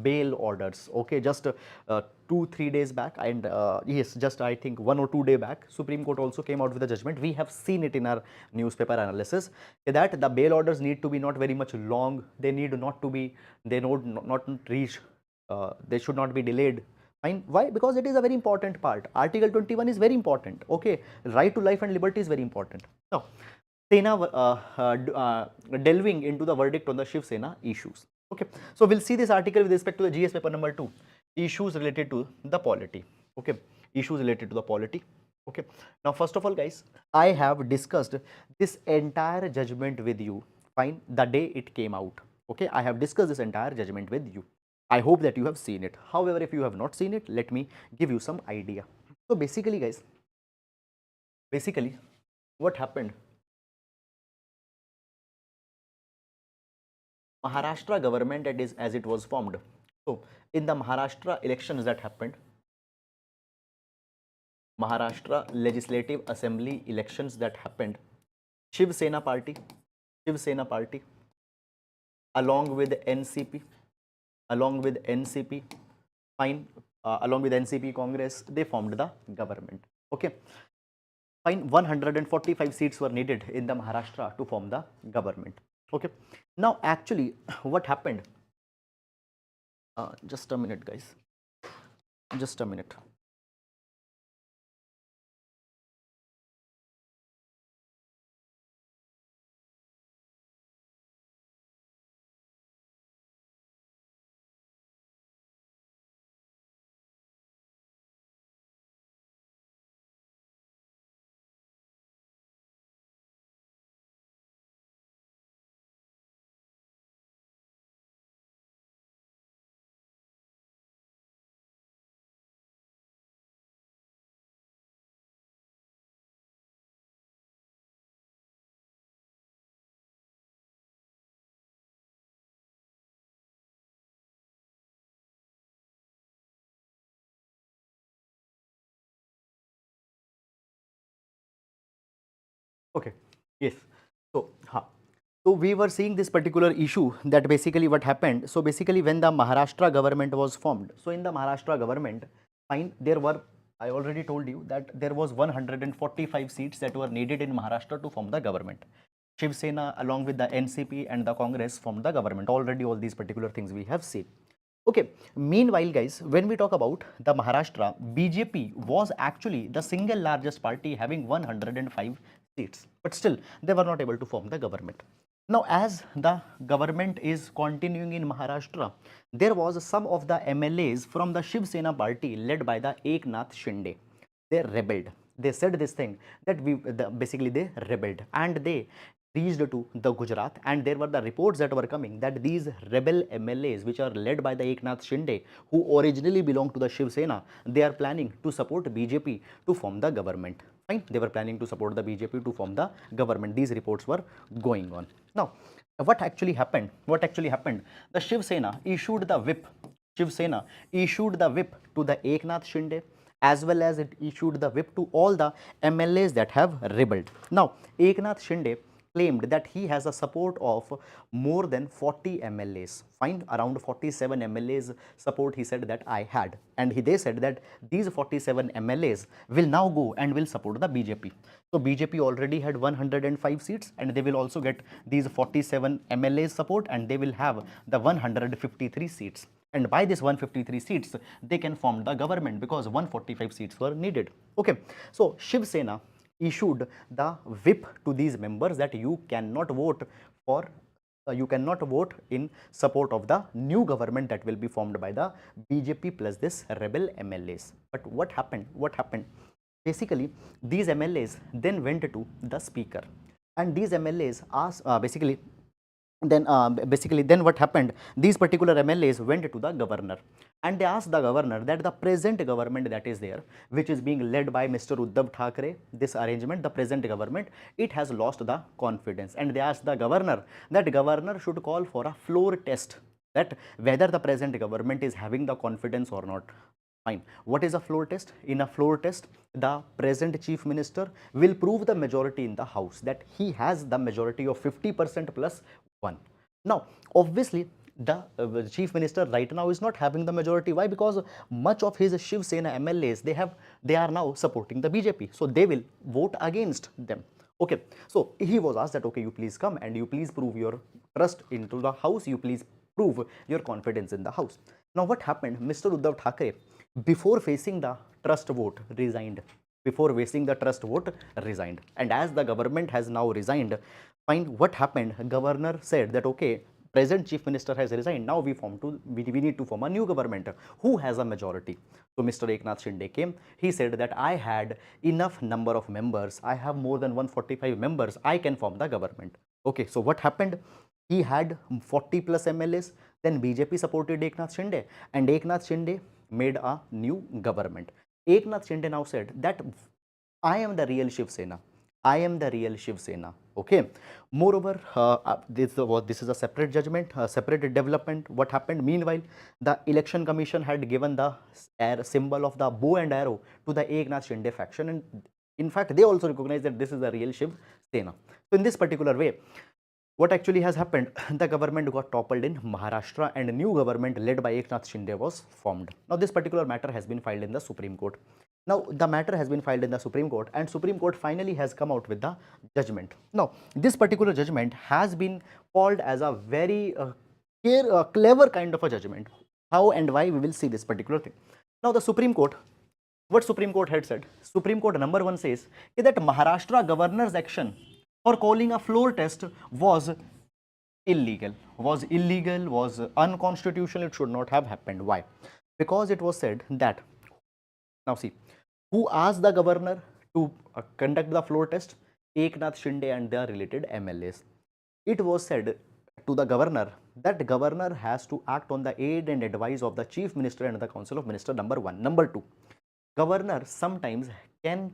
bail orders. Okay, just 2-3 days back, and yes, just I think 1 or 2 days back, Supreme Court also came out with a judgment. We have seen it in our newspaper analysis that the bail orders need to be not very much long. They need not to be, they not reach, they should not be delayed. Fine. Why? Because it is a very important part. Article 21 is very important. Okay, right to life and liberty is very important. Now, Sena delving into the verdict on the Shiv Sena issues. Okay, so we'll see this article with respect to the GS paper number 2, issues related to the polity. Okay, issues related to the polity. Okay, now first of all, guys, I have discussed this entire judgment with you. Fine, the day it came out. Okay, I have discussed this entire judgment with you. I hope that you have seen it. However, if you have not seen it, let me give you some idea. So basically, guys, what happened? Maharashtra government as it was formed. So in the Maharashtra elections that happened, Maharashtra Legislative Assembly elections that happened, Shiv Sena party, Shiv Sena party, along with NCP, along with NCP, fine, along with NCP Congress, they formed the government. Okay, fine. 145 seats were needed in the Maharashtra to form the government. Okay, now actually, what happened? Just a minute, guys. Just a minute. Okay. Yes. So, so we were seeing this particular issue, that basically what happened. So basically when the Maharashtra government was formed, so in the Maharashtra government, fine, there were, I already told you that there was 145 seats that were needed in Maharashtra to form the government. Shiv Sena along with the NCP and the Congress formed the government. Already all these particular things we have seen. Okay, meanwhile guys, when we talk about the Maharashtra, BJP was actually the single largest party having 105 seats, but still they were not able to form the government. Now as the government is continuing in Maharashtra, there was some of the MLAs from the Shiv Sena party led by the Eknath Shinde. They rebelled. They said this thing that basically they rebelled and they reached to the Gujarat, and there were the reports that were coming that these rebel MLAs, which are led by the Eknath Shinde, who originally belonged to the Shiv Sena, they are planning to support BJP to form the government. Fine, they were planning to support the BJP to form the government. These reports were going on. Now, what actually happened? What actually happened? The Shiv Sena issued the whip. Shiv Sena issued the whip to the Eknath Shinde, as well as it issued the whip to all the MLAs that have rebelled. Now, Eknath Shinde claimed that he has a support of more than 40 MLAs. Fine, around 47 MLAs support he said that I had. And they said that these 47 MLAs will now go and will support the BJP. So BJP already had 105 seats and they will also get these 47 MLAs support, and they will have the 153 seats. And by this 153 seats, they can form the government because 145 seats were needed. Okay, so Shiv Sena issued the whip to these members that you cannot vote for, you cannot vote in support of the new government that will be formed by the BJP plus this rebel MLAs. But what happened? What happened? Basically, these MLAs then went to the speaker, and these MLAs asked then what happened, these particular MLAs went to the governor and they asked the governor that the present government that is there, which is being led by Mr. Uddhav Thackeray, this arrangement, the present government, it has lost the confidence, and they asked the governor that governor should call for a floor test, that whether the present government is having the confidence or not. Fine. What is a floor test? In a floor test, the present chief minister will prove the majority in the house, that he has the majority of 50% plus 1. Now, obviously, the chief minister right now is not having the majority. Why? Because much of his Shiv Sena MLAs, they are now supporting the BJP. So they will vote against them. Okay. So he was asked that, okay, you please come and you please prove your trust into the house. You please prove your confidence in the house. Now, what happened? Mr. Uddhav Thackeray, before facing the trust vote, resigned. Before facing the trust vote, resigned. And as the government has now resigned, fine, what happened? Governor said that, okay, present chief minister has resigned. Now we need to form a new government. Who has a majority? So Mr. Eknath Shinde came. He said that I had enough number of members. I have more than 145 members. I can form the government. Okay, so what happened? He had 40 plus MLAs. Then BJP supported Eknath Shinde, and Eknath Shinde made a new government. Eknath Shinde now said that I am the real Shiv Sena. I am the real Shiv Sena. Okay. Moreover, this is a separate judgment, a separate development. What happened? Meanwhile, the election commission had given the symbol of the bow and arrow to the Eknath Shinde faction, and in fact, they also recognize that this is the real Shiv Sena. So, in this particular way, what actually has happened? The government got toppled in Maharashtra, and a new government led by Eknath Shinde was formed. Now, this particular matter has been filed in the Supreme Court. Now, the matter has been filed in the Supreme Court, and Supreme Court finally has come out with the judgment. Now, this particular judgment has been called as a very clever kind of a judgment. How and why, we will see this particular thing. Now, the Supreme Court, what Supreme Court had said? Supreme Court number 1 says that Maharashtra governor's action for calling a floor test was illegal, was unconstitutional. It should not have happened. Why? Because it was said that, now see, who asked the governor to conduct the floor test? Eknath Shinde and their related MLAs. It was said to the governor that governor has to act on the aid and advice of the chief minister and the council of minister, number 1. Number 2, governor sometimes can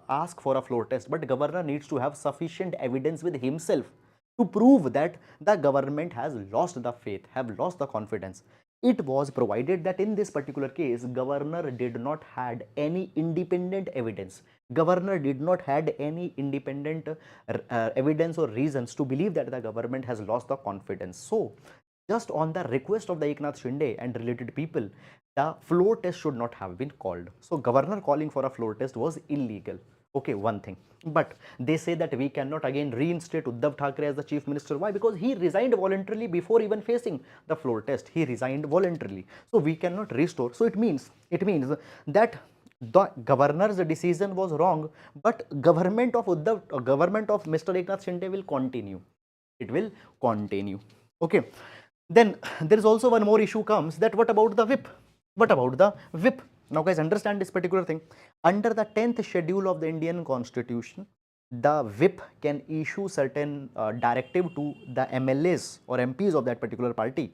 ask for a floor test, but governor needs to have sufficient evidence with himself to prove that the government has lost the faith, have lost the confidence. It was provided that in this particular case, governor did not had any independent evidence. Governor did not had any independent evidence or reasons to believe that the government has lost the confidence. So, just on the request of the Eknath Shinde and related people, the floor test should not have been called. So, governor calling for a floor test was illegal. Okay, one thing. But they say that we cannot again reinstate Uddhav Thackeray as the chief minister. Why? Because he resigned voluntarily before even facing the floor test. He resigned voluntarily. So, we cannot restore. So, it means that the governor's decision was wrong, but government of Mr. Eknath Shinde will continue. It will continue. Okay. Then there is also one more issue comes, that what about the whip? What about the whip? Now, guys, understand this particular thing. Under the 10th schedule of the Indian Constitution, the whip can issue certain directive to the MLAs or MPs of that particular party.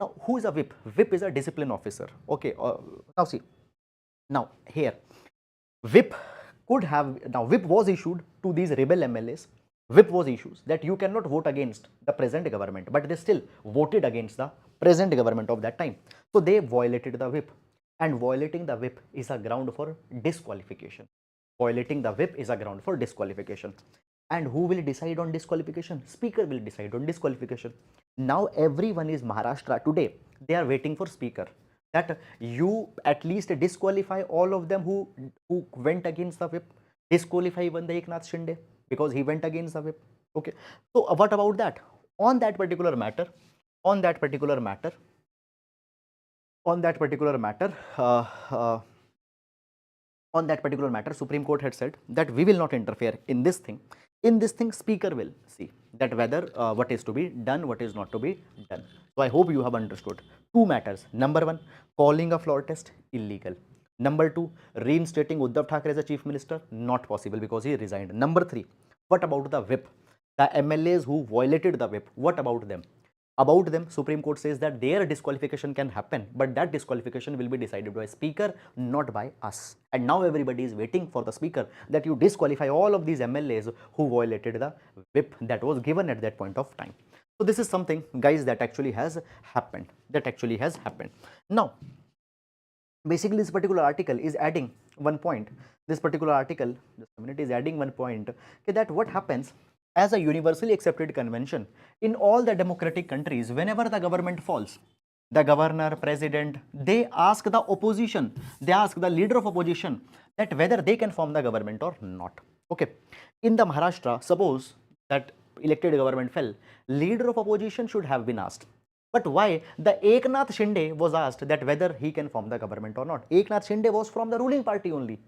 Now, who is a whip? Whip is a discipline officer. Okay. Now, see. Now, here, whip could have, now whip was issued to these rebel MLAs. Whip was issued that you cannot vote against the present government, but they still voted against the present government of that time. So, they violated the whip, and violating the whip is a ground for disqualification. Violating the whip is a ground for disqualification. And who will decide on disqualification? Speaker will decide on disqualification. Now, everyone is Maharashtra today. They are waiting for speaker, that you at least disqualify all of them who went against the whip. Disqualify even the Eknath Shinde because he went against the whip. Okay. So, what about that? On that particular matter, Supreme Court had said that we will not interfere in this thing. In this thing, speaker will see that whether what is to be done, what is not to be done. So, I hope you have understood 2 matters. Number 1, calling a floor test illegal. Number 2, reinstating Uddhav Thackeray as a chief minister, not possible because he resigned. Number 3, what about the whip? The MLAs who violated the whip, what about them? About them, Supreme Court says that their disqualification can happen, but that disqualification will be decided by speaker, not by us. And now everybody is waiting for the speaker that you disqualify all of these MLAs who violated the whip that was given at that point of time. So, this is something, guys, that actually has happened. Now, basically, this particular article is adding one point. This particular article, just a minute, is adding one point, okay, that what happens as a universally accepted convention in all the democratic countries, whenever the government falls, the governor, president, they ask the opposition, they ask the leader of opposition that whether they can form the government or not. Okay. In the Maharashtra, suppose that elected government fell, leader of opposition should have been asked. But why the Eknath Shinde was asked that whether he can form the government or not? Eknath Shinde was from the ruling party only.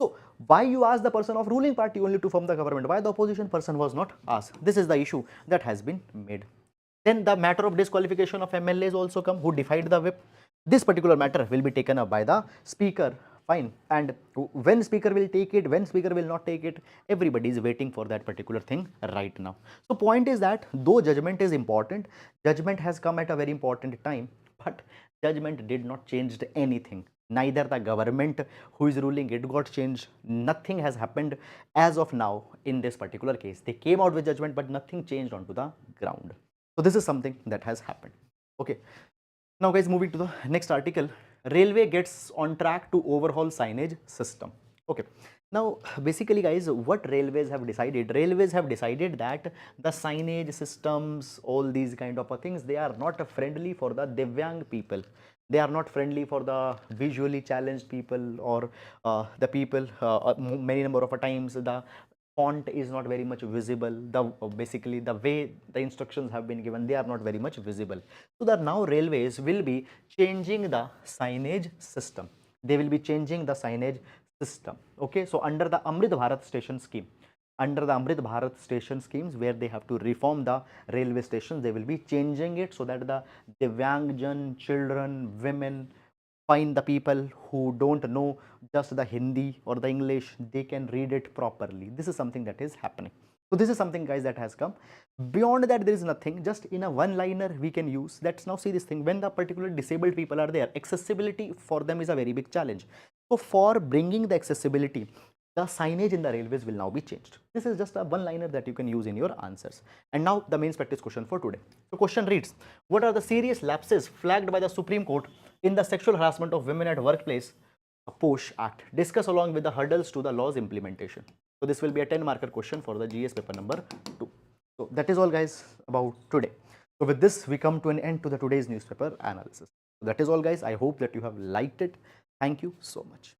So, why you ask the person of ruling party only to form the government? Why the opposition person was not asked? This is the issue that has been made. Then the matter of disqualification of MLAs also come who defied the whip. This particular matter will be taken up by the speaker. Fine. And when speaker will take it, when speaker will not take it, everybody is waiting for that particular thing right now. So, point is that though judgment is important, judgment has come at a very important time, but judgment did not change anything. Neither the government who is ruling it got changed. Nothing has happened as of now in this particular case. They came out with judgment, but nothing changed onto the ground. So this is something that has happened. Okay. Now guys, moving to the next article. Railway gets on track to overhaul signage system. Okay. Now basically guys, what railways have decided? Railways have decided that the signage systems, all these kind of things, they are not friendly for the Divyang people. They are not friendly for the visually challenged people, or the people, many number of times the font is not very much visible. The basically the way the instructions have been given, they are not very much visible. So that now railways will be changing the signage system. They will be changing the signage system. Okay, so under the Amrit Bharat station scheme, under the Amrit Bharat station schemes, where they have to reform the railway stations, they will be changing it so that the Divyangjan, children, women, find the people who don't know just the Hindi or the English, they can read it properly. This is something that is happening. So this is something guys that has come. Beyond that there is nothing, just in a one liner we can use. Let's now see this thing. When the particular disabled people are there, accessibility for them is a very big challenge. So for bringing the accessibility, the signage in the railways will now be changed. This is just a one liner that you can use in your answers. And now the main practice question for today. So question reads, what are the serious lapses flagged by the Supreme Court in the sexual harassment of women at workplace POSH Act? Discuss along with the hurdles to the law's implementation. So this will be a 10-marker question for the GS paper number 2. So that is all guys about today. So with this we come to an end to the today's newspaper analysis. So that is all guys. I hope that you have liked it. Thank you so much.